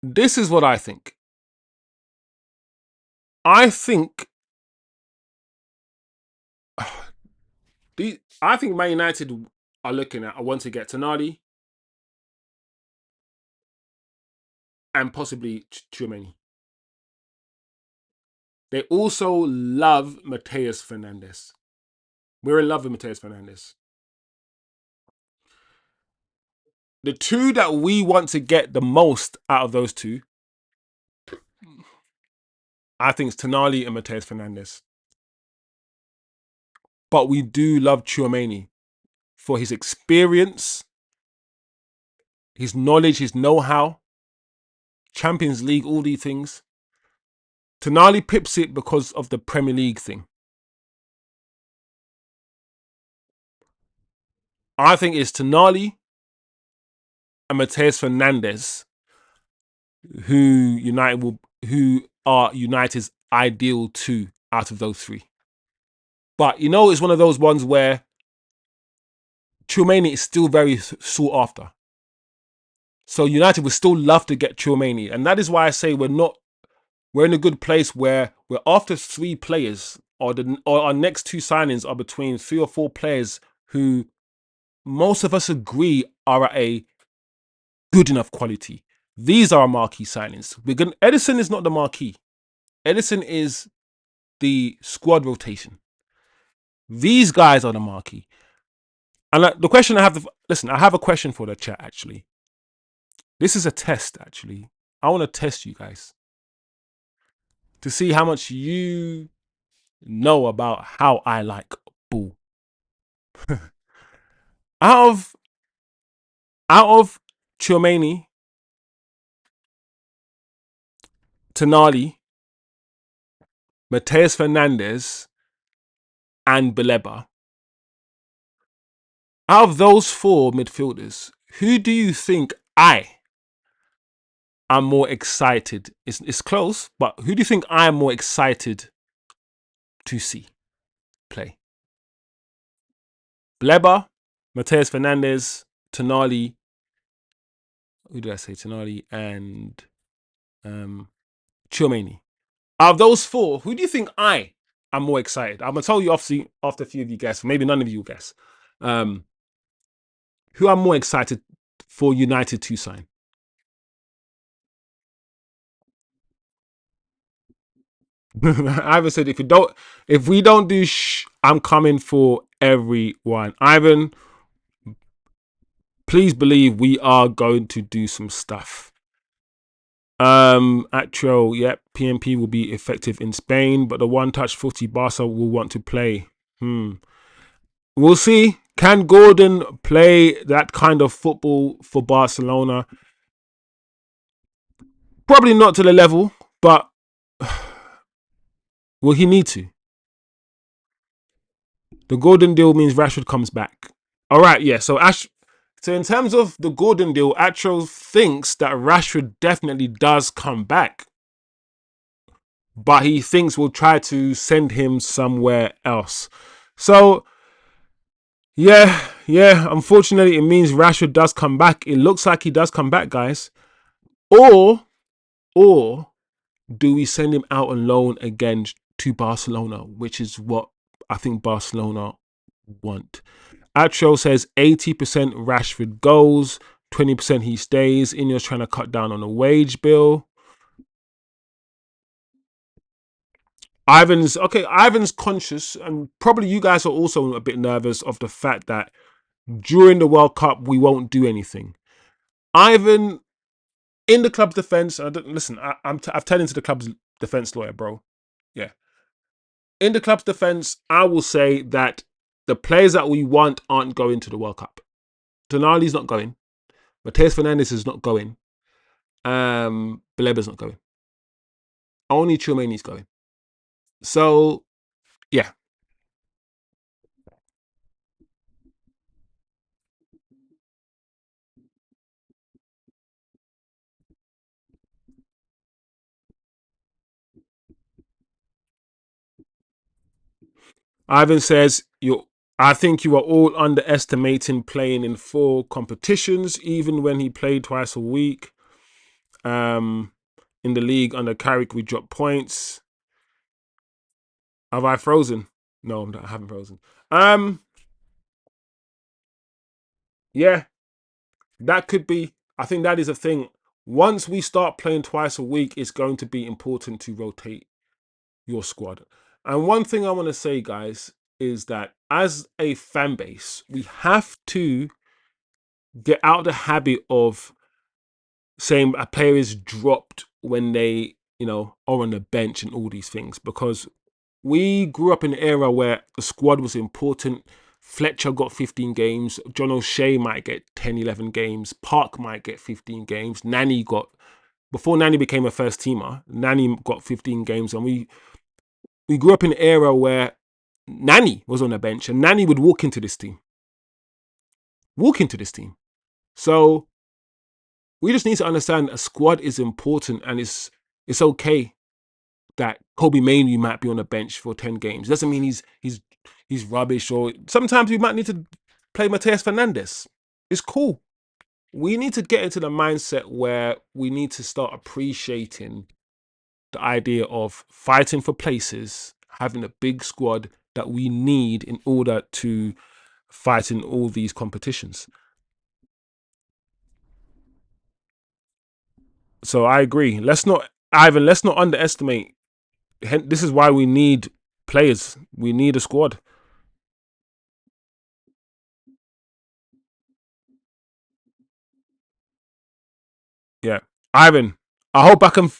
This is what I think. I think Man United are looking at, I want to get Tonali and possibly Tchouameni. They also love Mateus Fernandes. We're in love with Mateus Fernandes. The two that we want to get the most out of those two, I think it's Tonali and Mateus Fernandes. But we do love Tchouameni for his experience, his knowledge, his know-how, Champions League, all these things. Tonali pips it because of the Premier League thing. I think it's Tonali and Mateus Fernandes who are United's ideal two out of those three. But you know, it's one of those ones where Tchouameni is still very sought after. So United would still love to get Tchouameni, and that is why I say we're in a good place where we're after 3 players, or our next 2 signings are between 3 or 4 players who most of us agree are at a good enough quality. These are our marquee signings. Ederson is not the marquee. Ederson is the squad rotation. These guys are the marquee. And the question I have, listen, I have a question for the chat actually. This is a test actually. I want to test you guys to see how much you know about how I like ball. out of Tchouameni, Tonali, Mateus Fernandes, and Baleba, Out of those four midfielders, who do you think I am more excited? It's close, but who do you think I am more excited to see play? Baleba, Mateus Fernandez, Tonali. Who did I say? Tonali and um, Tchouaméni. Out of those four, who do you think I am more excited? I'm gonna tell you after a few of you guess, maybe none of you guess. Um, who I'm more excited for United to sign? Ivan said, if we don't do I'm coming for everyone. Ivan, please believe we are going to do some stuff. Actual, yep, PMP will be effective in Spain, but the one-touch footy Barca will want to play. We'll see. Can Gordon play that kind of football for Barcelona? Probably not to the level, but will he need to? The Gordon deal means Rashford comes back. All right, yeah. So in terms of the Gordon deal, Atro thinks that Rashford definitely does come back, but he thinks we'll try to send him somewhere else. So yeah. Unfortunately, it means Rashford does come back. It looks like he does come back, guys. Or do we send him out on loan again to Barcelona, which is what I think Barcelona want. Atro says 80% Rashford goes, 20% he stays. Ineos trying to cut down on the wage bill. Ivan's conscious, and probably you guys are also a bit nervous of the fact that during the World Cup we won't do anything. Ivan, in the club's defense, listen, I've turned into the club's defense lawyer, bro. Yeah. In the club's defense, I will say that the players that we want aren't going to the World Cup. Tonali's not going. Mateus Fernandez is not going. Baleba's not going. Only Tchouaméni's going. So, yeah. Ivan says, I think you are all underestimating playing in 4 competitions, even when he played twice a week. In the league under Carrick, we dropped points. Have I frozen? No, I haven't frozen. Yeah, that could be. I think that is a thing. Once we start playing twice a week, it's going to be important to rotate your squad. And one thing I want to say, guys, is that as a fan base, we have to get out of the habit of saying a player is dropped when they, are on the bench and all these things, because we grew up in an era where the squad was important. Fletcher got 15 games. John O'Shea might get 10, 11 games. Park might get 15 games. Before Nani became a first teamer, Nani got 15 games. And we grew up in an era where Nani was on the bench and Nani would walk into this team. So we just need to understand a squad is important, and it's okay that Kobe Mainoo might be on the bench for 10 games. Doesn't mean he's rubbish, or sometimes we might need to play Mateus Fernandez. It's cool. We need to get into the mindset where we need to start appreciating the idea of fighting for places, having a big squad that we need in order to fight in all these competitions. So I agree. Let's not underestimate. This is why we need players. We need a squad. Yeah, Ivan. I hope I can.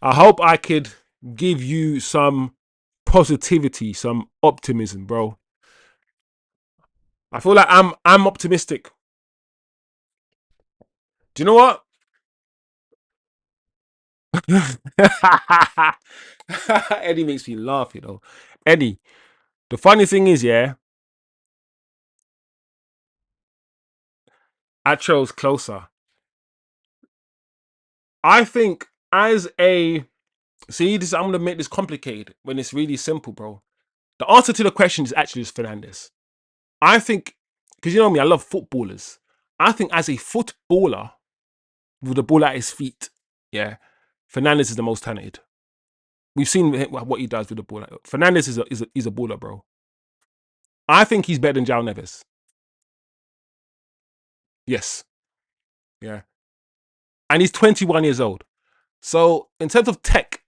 I hope I could give you some positivity, some optimism, bro. I feel like I'm optimistic. Do you know what? Eddie makes me laugh, Eddie. The funny thing is, yeah, I chose closer. I think as a see this, I'm gonna make this complicated when it's really simple, bro. The answer to the question is actually just Fernandez. I think because you know me, I love footballers. I think as a footballer with the ball at his feet, yeah, Fernandez is the most talented. We've seen what he does with the ball. Fernandez is a baller, bro. I think he's better than Jao Neves. Yes, yeah, and he's 21 years old. So in terms of tech,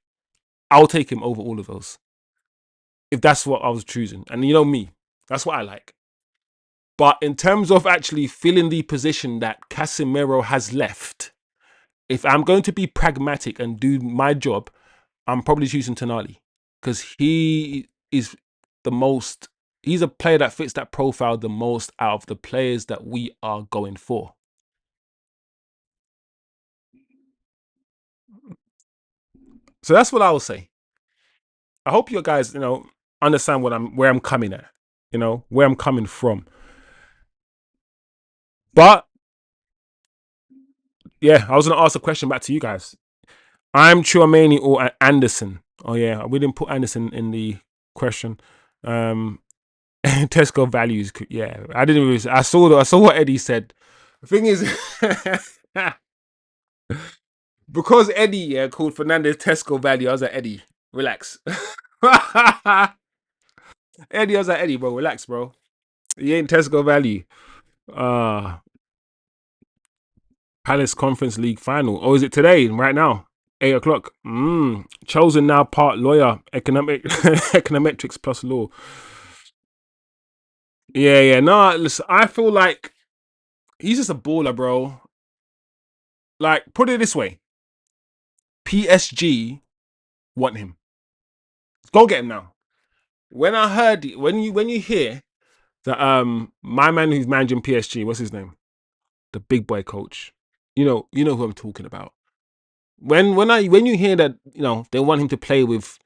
I'll take him over all of those if that's what I was choosing. And you know me, that's what I like. But in terms of actually filling the position that Casemiro has left, if I'm going to be pragmatic and do my job, I'm probably choosing Tonali because he is the most. He's a player that fits that profile the most out of the players that we are going for. So that's what I will say. I hope you guys, understand where I'm coming at, where I'm coming from. But yeah, I was gonna ask a question back to you guys. I'm Chouameni or Anderson. Oh yeah, we didn't put Anderson in the question. Tesco values. Yeah, I didn't. Really, I saw what Eddie said. The thing is, because Eddie called Fernandez Tesco value, I was like Eddie, relax. Eddie, I was like Eddie, bro, relax, bro. He ain't Tesco value. Uh Palace Conference League final. Or is it today? Right now, 8 o'clock. Chosen now part lawyer, econometrics plus law. Yeah, yeah. No, listen, I feel like he's just a baller, bro. Like, put it this way: PSG want him. Go get him now. When I heard when you hear that my man who's managing PSG, what's his name? The big boy coach. You know who I'm talking about. When you hear that, they want him to play with,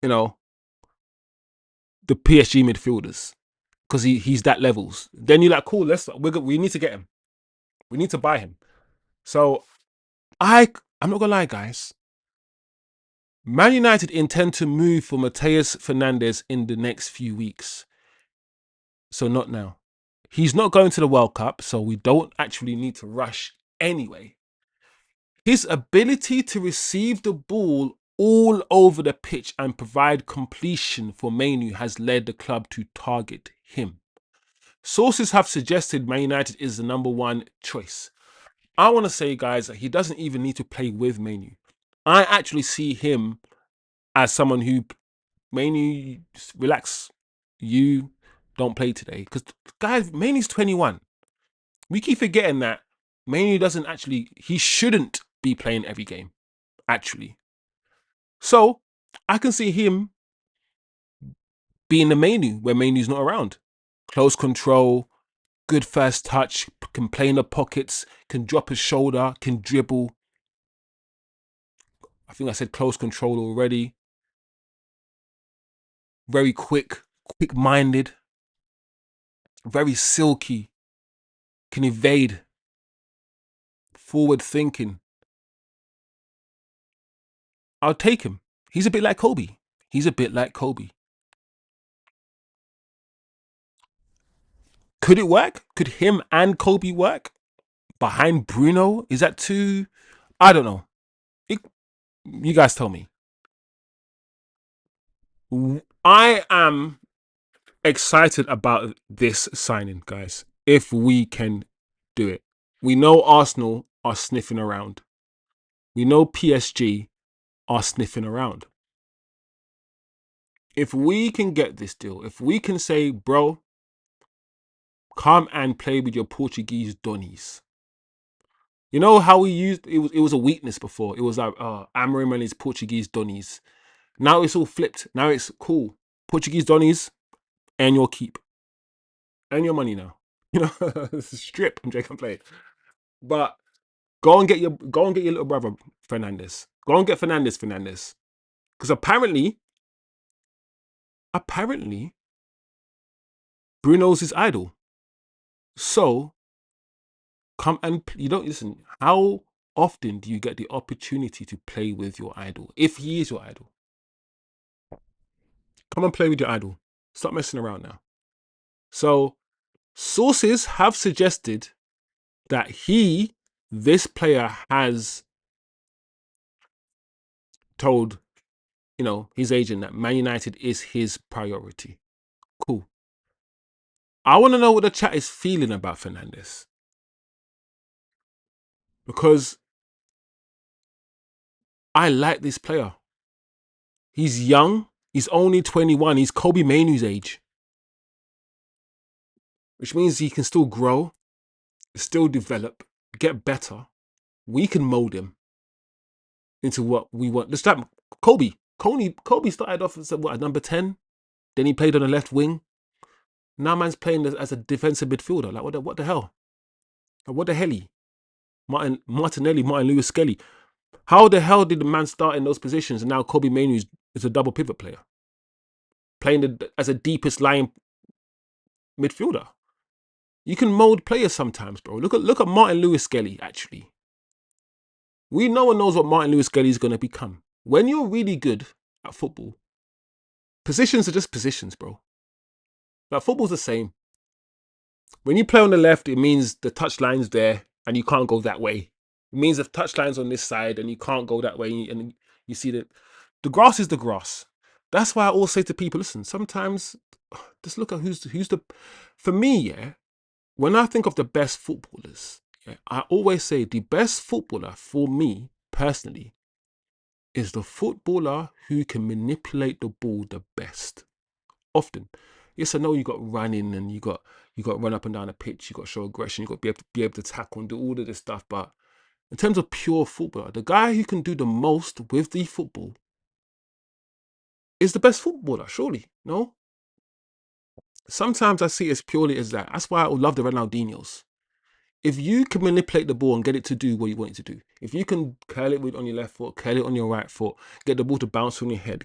you know, the PSG midfielders because he's that levels. Then you're like, cool, we need to get him. We need to buy him. So I'm not gonna lie, guys. Man United intend to move for Mateus Fernandez in the next few weeks. So not now. He's not going to the World Cup, so we don't actually need to rush anyway. His ability to receive the ball all over the pitch and provide completion for Manu has led the club to target him. Sources have suggested Man United is the number one choice. I want to say, guys, that he doesn't even need to play with Manu. I actually see him as someone who, Manu, relax. You don't play today. Because, guys, Manu's 21. We keep forgetting that Manu he shouldn't be playing every game, actually. So, I can see him being the Manu where Manu's not around. Close control, good first touch, can play in the pockets, can drop his shoulder, can dribble. I think I said close control already. Very quick-minded, very silky, can evade, forward thinking. I'll take him. He's a bit like Kobe. He's a bit like Kobe. Could it work? Could him and Kobe work? Behind Bruno? Is that too? I don't know. You guys tell me. I am excited about this signing, guys. If we can do it. We know Arsenal are sniffing around. We know PSG are sniffing around. If we can get this deal, if we can say, bro, come and play with your Portuguese Donnies. You know how we used it was a weakness before. It was like Amorim and his Portuguese Donnies. Now it's all flipped. Now it's cool. Portuguese Donnies and your keep. And your money now. Strip. I'm joking, play. But go and get your little brother Fernandez. Go and get Fernandez. Because apparently, Bruno's his idol. So Come and you don't listen. How often do you get the opportunity to play with your idol? If he is your idol, come and play with your idol. Stop messing around now. So sources have suggested that this player, has told his agent that Man United is his priority. Cool. I want to know what the chat is feeling about Fernandes, because I like this player. He's young. He's only 21. He's Kobe Mainoo's age, which means he can still grow, still develop, get better. We can mold him into what we want. Just like Kobe. Kobe started off as at number 10. Then he played on the left wing. Now man's playing as a defensive midfielder. Like what the hell? Like, what the helly? Martinelli, Martin Lewis Skelly. How the hell did the man start in those positions and now Kobe Mainoo is a double pivot player, playing as a deepest lying midfielder? You can mold players sometimes, bro. Look at Martin Lewis Skelly. Actually, no one knows what Martin Lewis Skelly is going to become. When you're really good at football, positions are just positions, bro. Like, football's the same. When you play on the left, it means the touchline's there and you can't go that way. It means the touchline's on this side and you can't go that way. And you see that the grass is the grass. That's why I always say to people, listen, sometimes just look at who's the. For me, yeah, when I think of the best footballers, yeah, I always say the best footballer for me personally is the footballer who can manipulate the ball the best. Often, yes, I know you got running and you got run up and down the pitch, you got to show aggression, you got to be able to tackle and do all of this stuff. But in terms of pure footballer, the guy who can do the most with the football is the best footballer, surely. No? Sometimes I see it as purely as that. That's why I love the Ronaldinhos. If you can manipulate the ball and get it to do what you want it to do, if you can curl it on your left foot, curl it on your right foot, get the ball to bounce on your head,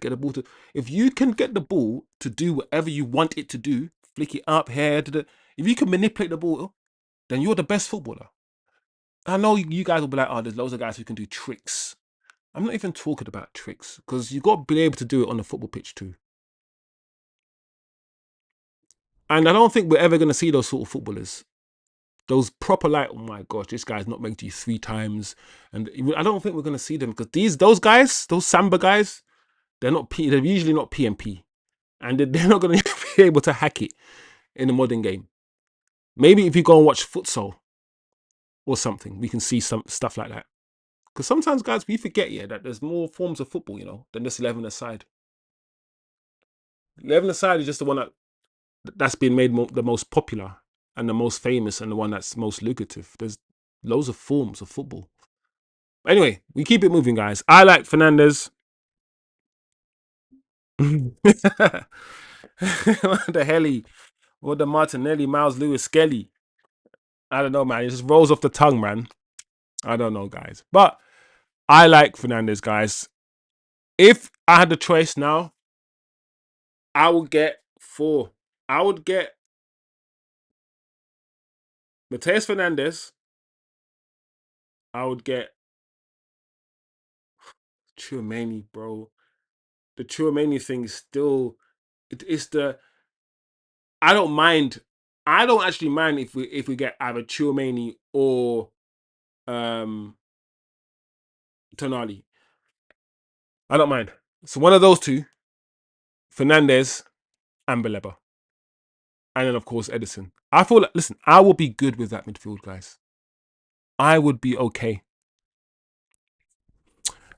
if you can get the ball to do whatever you want it to do, flick it up, head, if you can manipulate the ball, then you're the best footballer. I know you guys will be like, oh, there's loads of guys who can do tricks. I'm not even talking about tricks, because you've got to be able to do it on the football pitch too. And I don't think we're ever going to see those sort of footballers. Those proper, like, oh my gosh, this guy's not made you 3 times. And I don't think we're going to see them, because those guys, those Samba guys, they're usually not PMP. And they're not going to be able to hack it in the modern game. Maybe if you go and watch futsal or something, we can see some stuff like that. Because sometimes, guys, we forget, yeah, that there's more forms of football, than just 11-a-side. 11-a-side is just the one that's been made the most popular and the most famous and the one that's most lucrative. There's loads of forms of football. Anyway, we keep it moving, guys. I like Fernandes. What the helly? What the Martinelli, Miles Lewis Skelly? I don't know, man. It just rolls off the tongue, man. I don't know, guys. But I like Fernandes, guys. If I had the choice now, I would get 4. I would get Mateus Fernandes. I would get Tchouaméni, bro. The Tchouaméni thing is still, it's the, I don't mind. I don't actually mind if we get either Tchouaméni or Tonali. I don't mind. So one of those two, Fernandes and Baleba. And then, of course, Ederson. I feel like, listen, I will be good with that midfield, guys. I would be okay.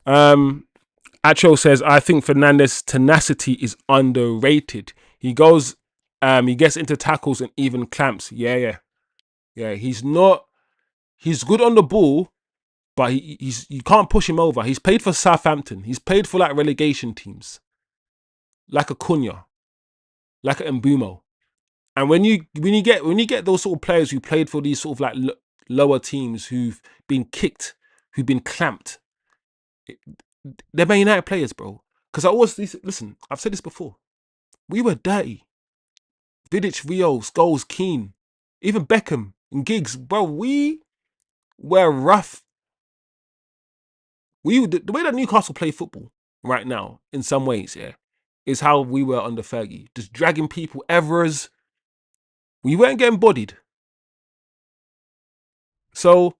Acho says, I think Fernandes' tenacity is underrated. He goes, he gets into tackles and even clamps. Yeah. He's good on the ball, but you can't push him over. He's played for Southampton. He's played for like relegation teams, like a Cunha, like a Mbumo. And when you get those sort of players who played for these sort of like lower teams, who've been kicked, who've been clamped, they're Man United players, bro. Because I always listen. I've said this before. We were dirty. Vidic, Rio, Scholes, Keane, even Beckham and Giggs, bro. We we're rough. The way that Newcastle play football right now, in some ways, yeah, is how we were under Fergie, just dragging people, Evers. We weren't getting bodied. So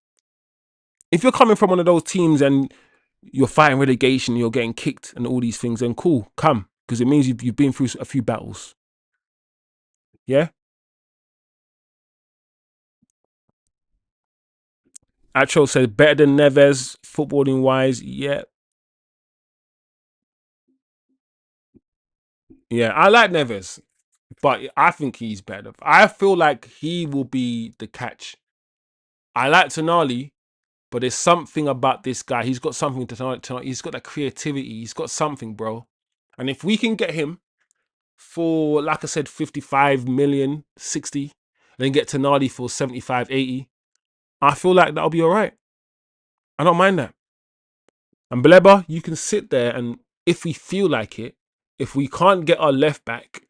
if you're coming from one of those teams and you're fighting relegation, you're getting kicked and all these things, then cool, come, because it means you've been through a few battles. Yeah. Acho said better than Neves, footballing wise. Yeah. Yeah, I like Neves, but I think he's better. I feel like he will be the catch. I like Tonali, but there's something about this guy. He's got something to he's got that creativity. He's got something, bro. And if we can get him for, like I said, 55 million, 60, and then get Tonali for 75, 80, I feel like that'll be all right. I don't mind that. And Baleba, you can sit there and if we feel like it, if we can't get our left back,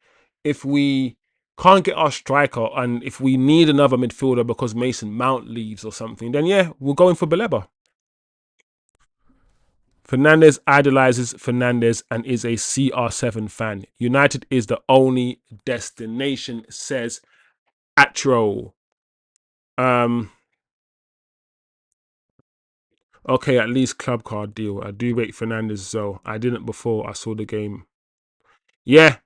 if we can't get our striker, and if we need another midfielder because Mason Mount leaves or something, then yeah, we're going for Baleba. Fernandez idolizes Fernandez and is a CR7 fan. United is the only destination, says Atro. Okay, at least club card deal. I do rate Fernandez though. I didn't before I saw the game. Yeah,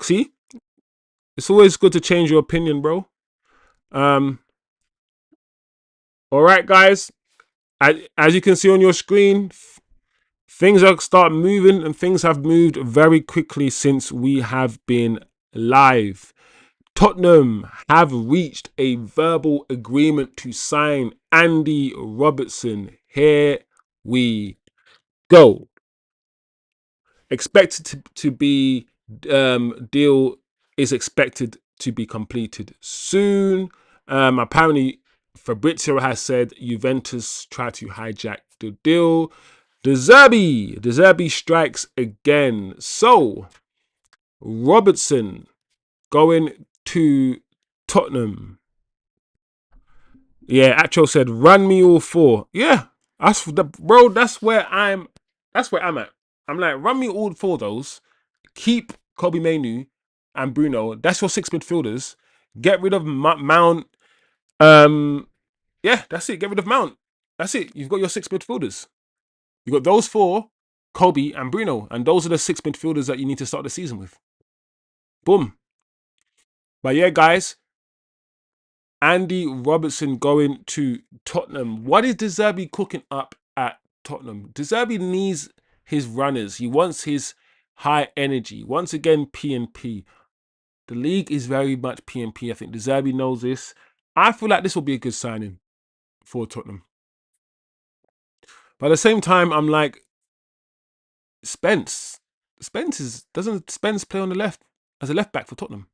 see, it's always good to change your opinion, bro. Um, all right, guys. As you can see on your screen, things are start moving, and things have moved very quickly since we have been live. Tottenham have reached a verbal agreement to sign Andy Robertson. Here we go. Expected to be deal is expected to be completed soon. Apparently, Fabrizio has said Juventus try to hijack the deal. De Zerbi strikes again. So Robertson going to Tottenham. Yeah, Acho said, "Run me all four." Yeah, that's the bro. That's where I'm. That's where I'm at. I'm like, run me all four of those. Keep Kobe Mainu and Bruno. That's your six midfielders. Get rid of Mount. Yeah, that's it. Get rid of Mount. That's it. You've got your six midfielders. You've got those four, Kobe and Bruno, and those are the six midfielders that you need to start the season with. Boom. But yeah, guys, Andy Robertson going to Tottenham. What is De Zerbi cooking up at Tottenham? De Zerbi needs his runners. He wants his high energy. Once again, P&P. The league is very much P&P. I think De Zerbi knows this. I feel like this will be a good signing for Tottenham. But at the same time, I'm like, doesn't Spence play on the left as a left back for Tottenham?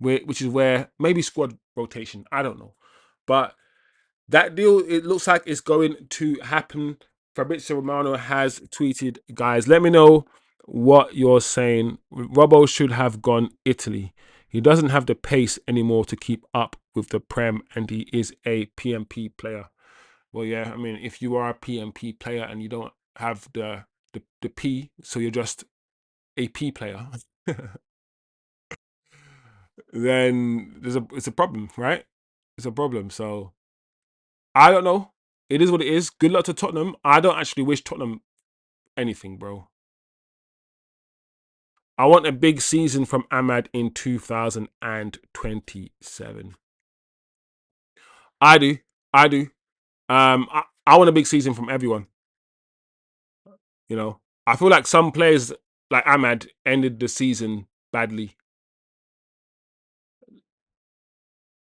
Which is where maybe squad rotation. I don't know. But that deal, it looks like it's going to happen. Fabrizio Romano has tweeted, guys, let me know what you're saying. Robbo should have gone Italy. He doesn't have the pace anymore to keep up with the Prem, and he is a PMP player. Well, yeah, I mean, if you are a PMP player and you don't have the P, so you're just a P player, then it's a problem, right? It's a problem. So I don't know. It is what it is. Good luck to Tottenham. I don't actually wish Tottenham anything, bro. I want a big season from Ahmad in 2027. I do. I do. I want a big season from everyone. You know, I feel like some players like Ahmad ended the season badly,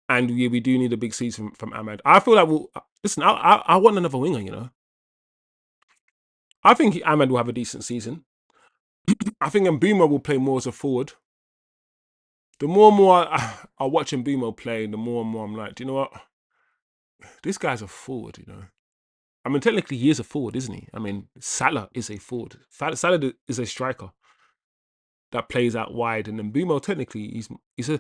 and we do need a big season from Ahmad. I feel like we'll listen. I want another winger. You know, I think Ahmad will have a decent season. I think Mbuma will play more as a forward. The more and more I watch Mbuma play, the more and more I'm like, do you know what? This guy's a forward, you know. I mean, technically he is a forward, isn't he? I mean, Salah is a forward. Salah is a striker that plays out wide, and Mbuma technically he's a.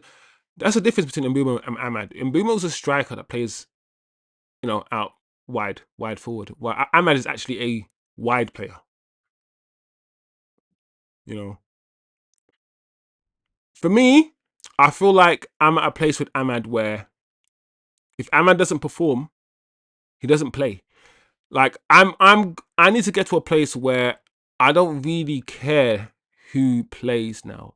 That's the difference between Mbuma and Ahmad. Mbumo's a striker that plays out wide forward. Well, Ahmad is actually a wide player. You know, for me, I feel like I'm at a place with Ahmad where if Ahmad doesn't perform, he doesn't play. Like I need to get to a place where I don't really care who plays now.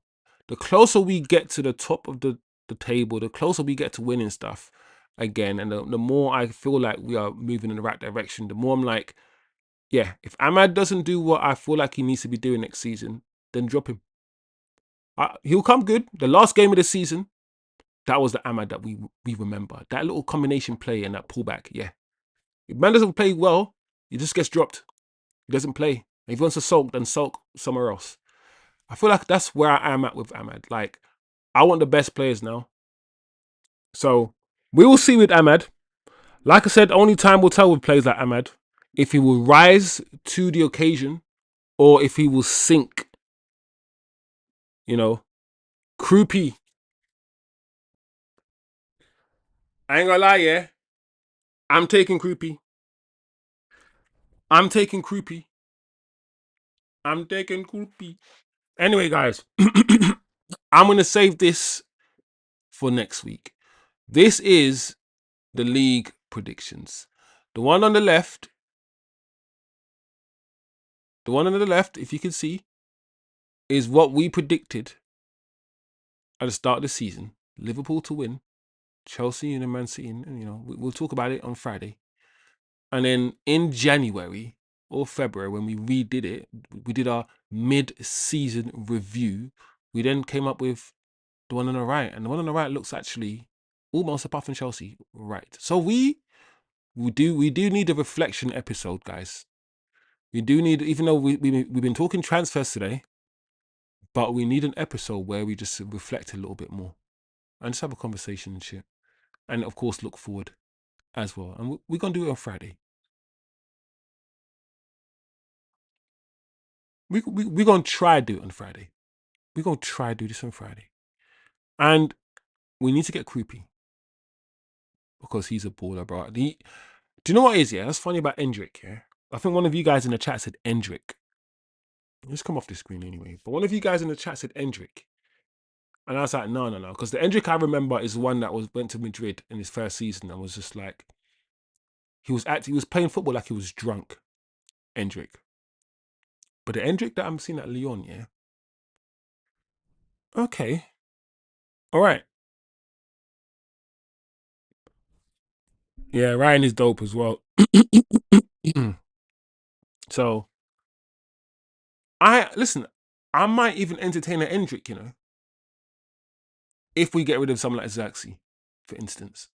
The closer we get to the top of the table, the closer we get to winning stuff again, and the more I feel like we are moving in the right direction, the more I'm like, yeah, if Ahmad doesn't do what I feel like he needs to be doing next season, then drop him. He'll come good. The last game of the season, that was the Ahmad that we remember. That little combination play and that pullback, yeah. If man doesn't play well, he just gets dropped. He doesn't play. If he wants to sulk, then sulk somewhere else. I feel like that's where I am at with Ahmad. Like, I want the best players now. So we will see with Ahmad. Like I said, only time will tell with players like Ahmad if he will rise to the occasion or if he will sink. You know, Croupy. I ain't gonna lie, yeah. I'm taking Croupy. I'm taking Croupy. I'm taking Croupy. Anyway, guys, I'm gonna save this for next week. This is the league predictions. The one on the left, if you can see, is what we predicted at the start of the season. Liverpool to win, Chelsea and Man City, and we'll talk about it on Friday. And then in January or February, when we redid it, we did our mid-season review. We then came up with the one on the right, and the one on the right looks actually almost, apart from Chelsea, right. So we do need a reflection episode, guys. We do need, even though we've been talking transfers today, but we need an episode where we just reflect a little bit more and just have a conversation and shit. And of course, look forward as well. And we're going to do it on Friday. We're going to try to do it on Friday. We're going to try to do this on Friday. And we need to get Creepy because he's a baller, bro. Do you know what it is, yeah? That's funny about Endrick, yeah? I think one of you guys in the chat said Endrick. Let's come off the screen anyway. But one of you guys in the chat said Endrick. And I was like, no. Because the Endrick I remember is one that went to Madrid in his first season and was just like, he was playing football like he was drunk. Endrick. But the Endrick that I'm seeing at Lyon, yeah. Okay. All right. Yeah, Ryan is dope as well. So I might even entertain an Endrick, if we get rid of someone like Xerxes, for instance.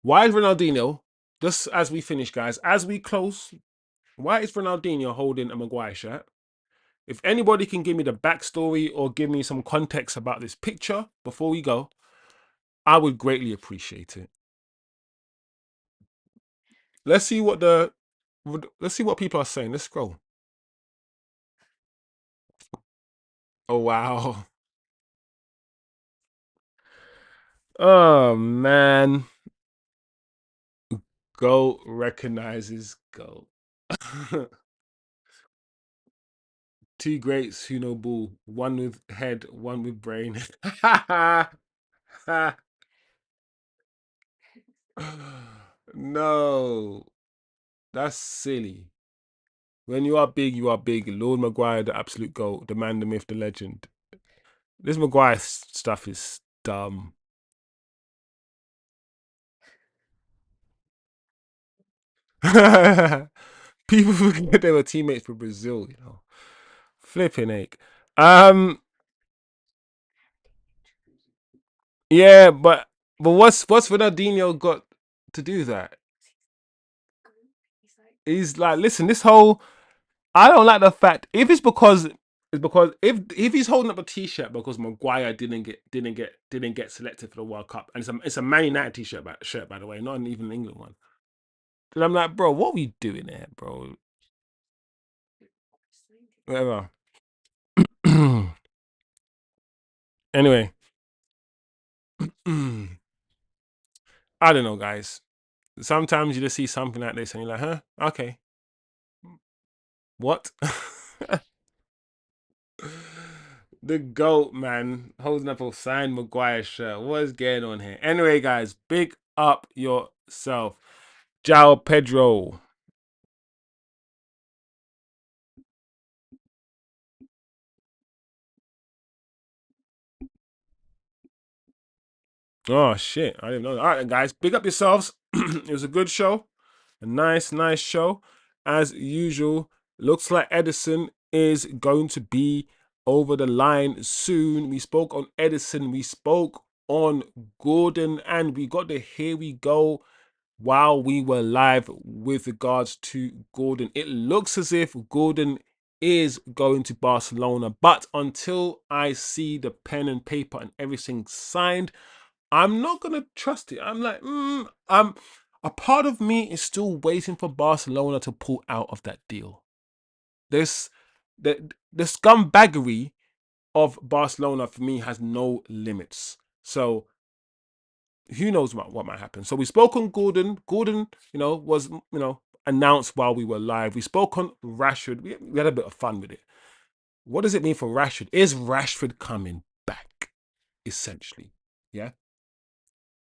Why is Ronaldinho, just as we finish, guys, as we close, why is Ronaldinho holding a Maguire shirt? If anybody can give me the backstory or give me some context about this picture before we go, I would greatly appreciate it. Let's see what people are saying. Let's scroll. Oh wow. Oh man. Goat recognizes goat. Two greats who know ball. One with head, one with brain. No. That's silly. When you are big, you are big. Lord Maguire, the absolute goat. The man, the myth, the legend. This Maguire stuff is dumb. People forget they were teammates for Brazil, Flipping ache. Yeah, but what's Ronaldinho got to do that? He's like, listen, this whole I don't like the fact if he's holding up a t-shirt because Maguire didn't get selected for the World Cup, and it's a Man United t-shirt shirt, by the way, not even an England one. Then I'm like, bro, what are we doing there, bro? Whatever. Anyway, I don't know, guys. Sometimes you just see something like this and you're like, huh? Okay. What? The GOAT, man, holding up a signed Maguire shirt. What is going on here? Anyway, guys, big up yourself. Jao Pedro. Oh, shit. I didn't know that. All right, guys, big up yourselves. It was a good show. A nice, nice show. As usual, looks like Ederson is going to be over the line soon. We spoke on Ederson. We spoke on Gordon. And we got the here we go while we were live with regards to Gordon. It looks as if Gordon is going to Barcelona, but until I see the pen and paper and everything signed, I'm not gonna trust it. I'm like, I'm a part of me is still waiting for Barcelona to pull out of that deal. This the scumbaggery of Barcelona for me has no limits. So who knows what might happen. So we spoke on Gordon. Gordon, was announced while we were live. We spoke on Rashford. We had a bit of fun with it. What does it mean for Rashford? Is Rashford coming back? Essentially, yeah.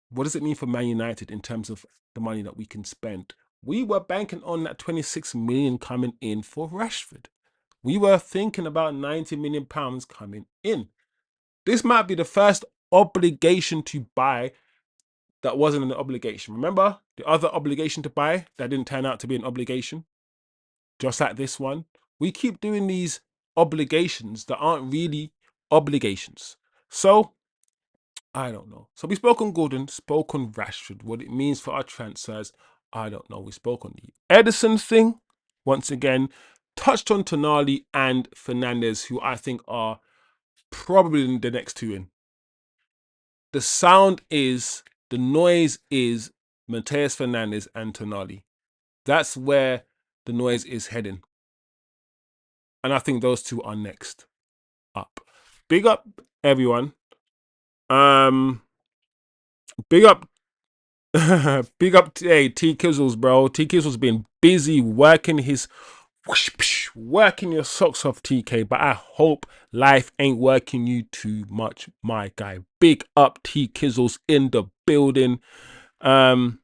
What does it mean for Man United in terms of the money that we can spend? We were banking on that 26 million coming in for Rashford. We were thinking about 90 million pounds coming in. This might be the first obligation to buy that wasn't an obligation. Remember the other obligation to buy that didn't turn out to be an obligation? Just like this one. We keep doing these obligations that aren't really obligations. So, I don't know. So we spoke on Gordon, spoke on Rashford, what it means for our transfers. I don't know. We spoke on the Ederson thing. Once again, touched on Tonali and Fernandez, who I think are probably the next two in. The sound is, the noise is Mateus Fernandez and Tonali. That's where the noise is heading. And I think those two are next up. Big up everyone. Big up big up hey, T Kizzles, bro. T Kizzles been busy working his working your socks off, TK, but I hope life ain't working you too much, my guy. Big up T Kizzles in the building. TK,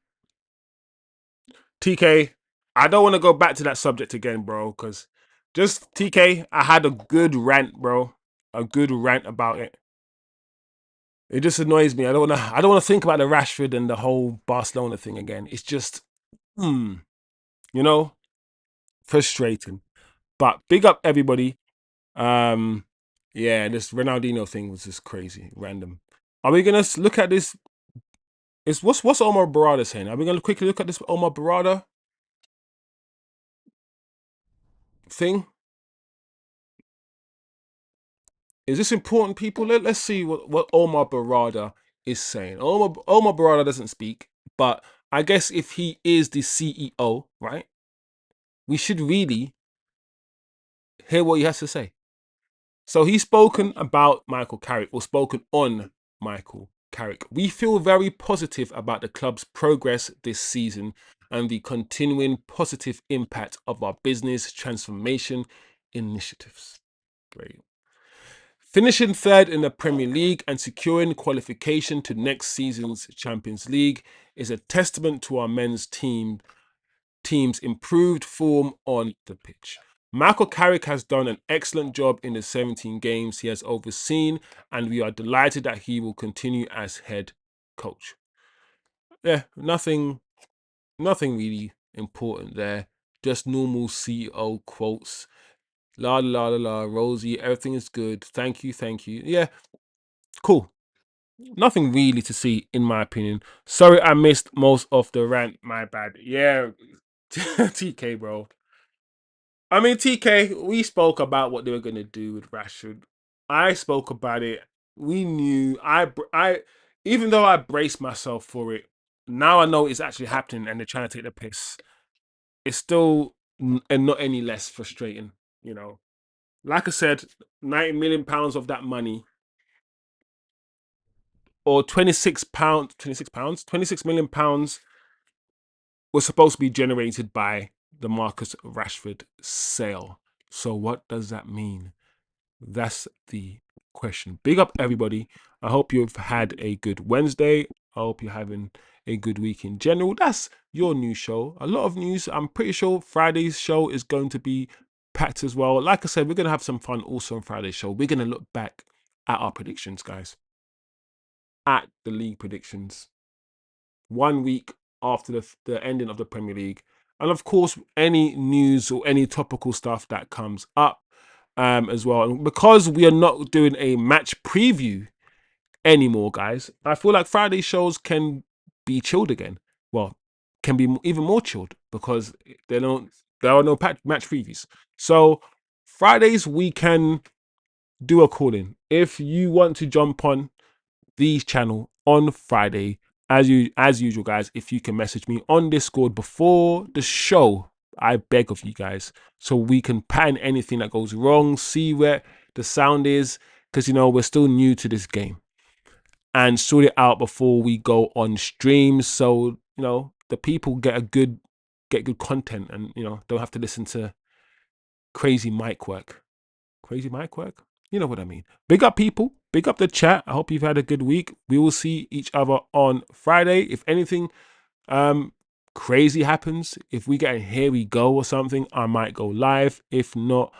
I don't want to go back to that subject again, bro, because just TK, I had a good rant, bro. A good rant about it. It just annoys me. I don't wanna think about the Rashford and the whole Barcelona thing again. It's just you know, frustrating. But big up everybody. Um yeah, this Ronaldinho thing was just crazy, random. Are we gonna look at this? Is what's Omar Barada saying? Are we gonna quickly look at this Omar Barada thing? Is this important, people? Let's see what Omar Barada is saying. Omar Barada doesn't speak, but I guess if he is the CEO, right, we should really hear what he has to say. So he's spoken about Michael Carrick, or spoken on Michael Carrick. We feel very positive about the club's progress this season and the continuing positive impact of our business transformation initiatives. Great. Finishing third in the Premier League and securing qualification to next season's Champions League is a testament to our men's team's improved form on the pitch. Michael Carrick has done an excellent job in the 17 games he has overseen, and we are delighted that he will continue as head coach. Yeah, nothing really important there. Just normal CEO quotes. La la la la, Rosie, everything is good. Thank you, thank you. Yeah, cool. Nothing really to see, in my opinion. Sorry, I missed most of the rant. My bad. Yeah, TK, bro. I mean, TK, we spoke about what they were gonna do with Rashford. I spoke about it. We knew. Even though I braced myself for it, now I know it's actually happening, and they're trying to take the piss. It's still and not any less frustrating. You know, like I said, 90 million pounds of that money, or £26, £26, £26 million. was supposed to be generated by the Marcus Rashford sale. So what does that mean? That's the question. Big up everybody. I hope you've had a good Wednesday. I hope you're having a good week in general. That's your new show. A lot of news. I'm pretty sure Friday's show is going to be packed as well. Like I said, we're going to have some fun also on Friday's show. We're going to look back at our predictions, guys. At the league predictions. 1 week after the ending of the Premier League. And of course, any news or any topical stuff that comes up as well. And because we are not doing a match preview anymore, guys, I feel like Friday shows can be chilled again. Well, can be even more chilled because there are no match previews. So Fridays we can do a call in. If you want to jump on the channel on Friday, as usual, guys, if you can message me on Discord before the show, I beg of you guys, so we can pattern anything that goes wrong, see where the sound is, because we're still new to this game, and sort it out before we go on stream, so the people get good content, and don't have to listen to crazy mic work. Crazy mic work? You know what I mean. Big up people. Big up the chat. I hope you've had a good week. We will see each other on Friday. If anything crazy happens, if we get a here we go or something, I might go live. If not,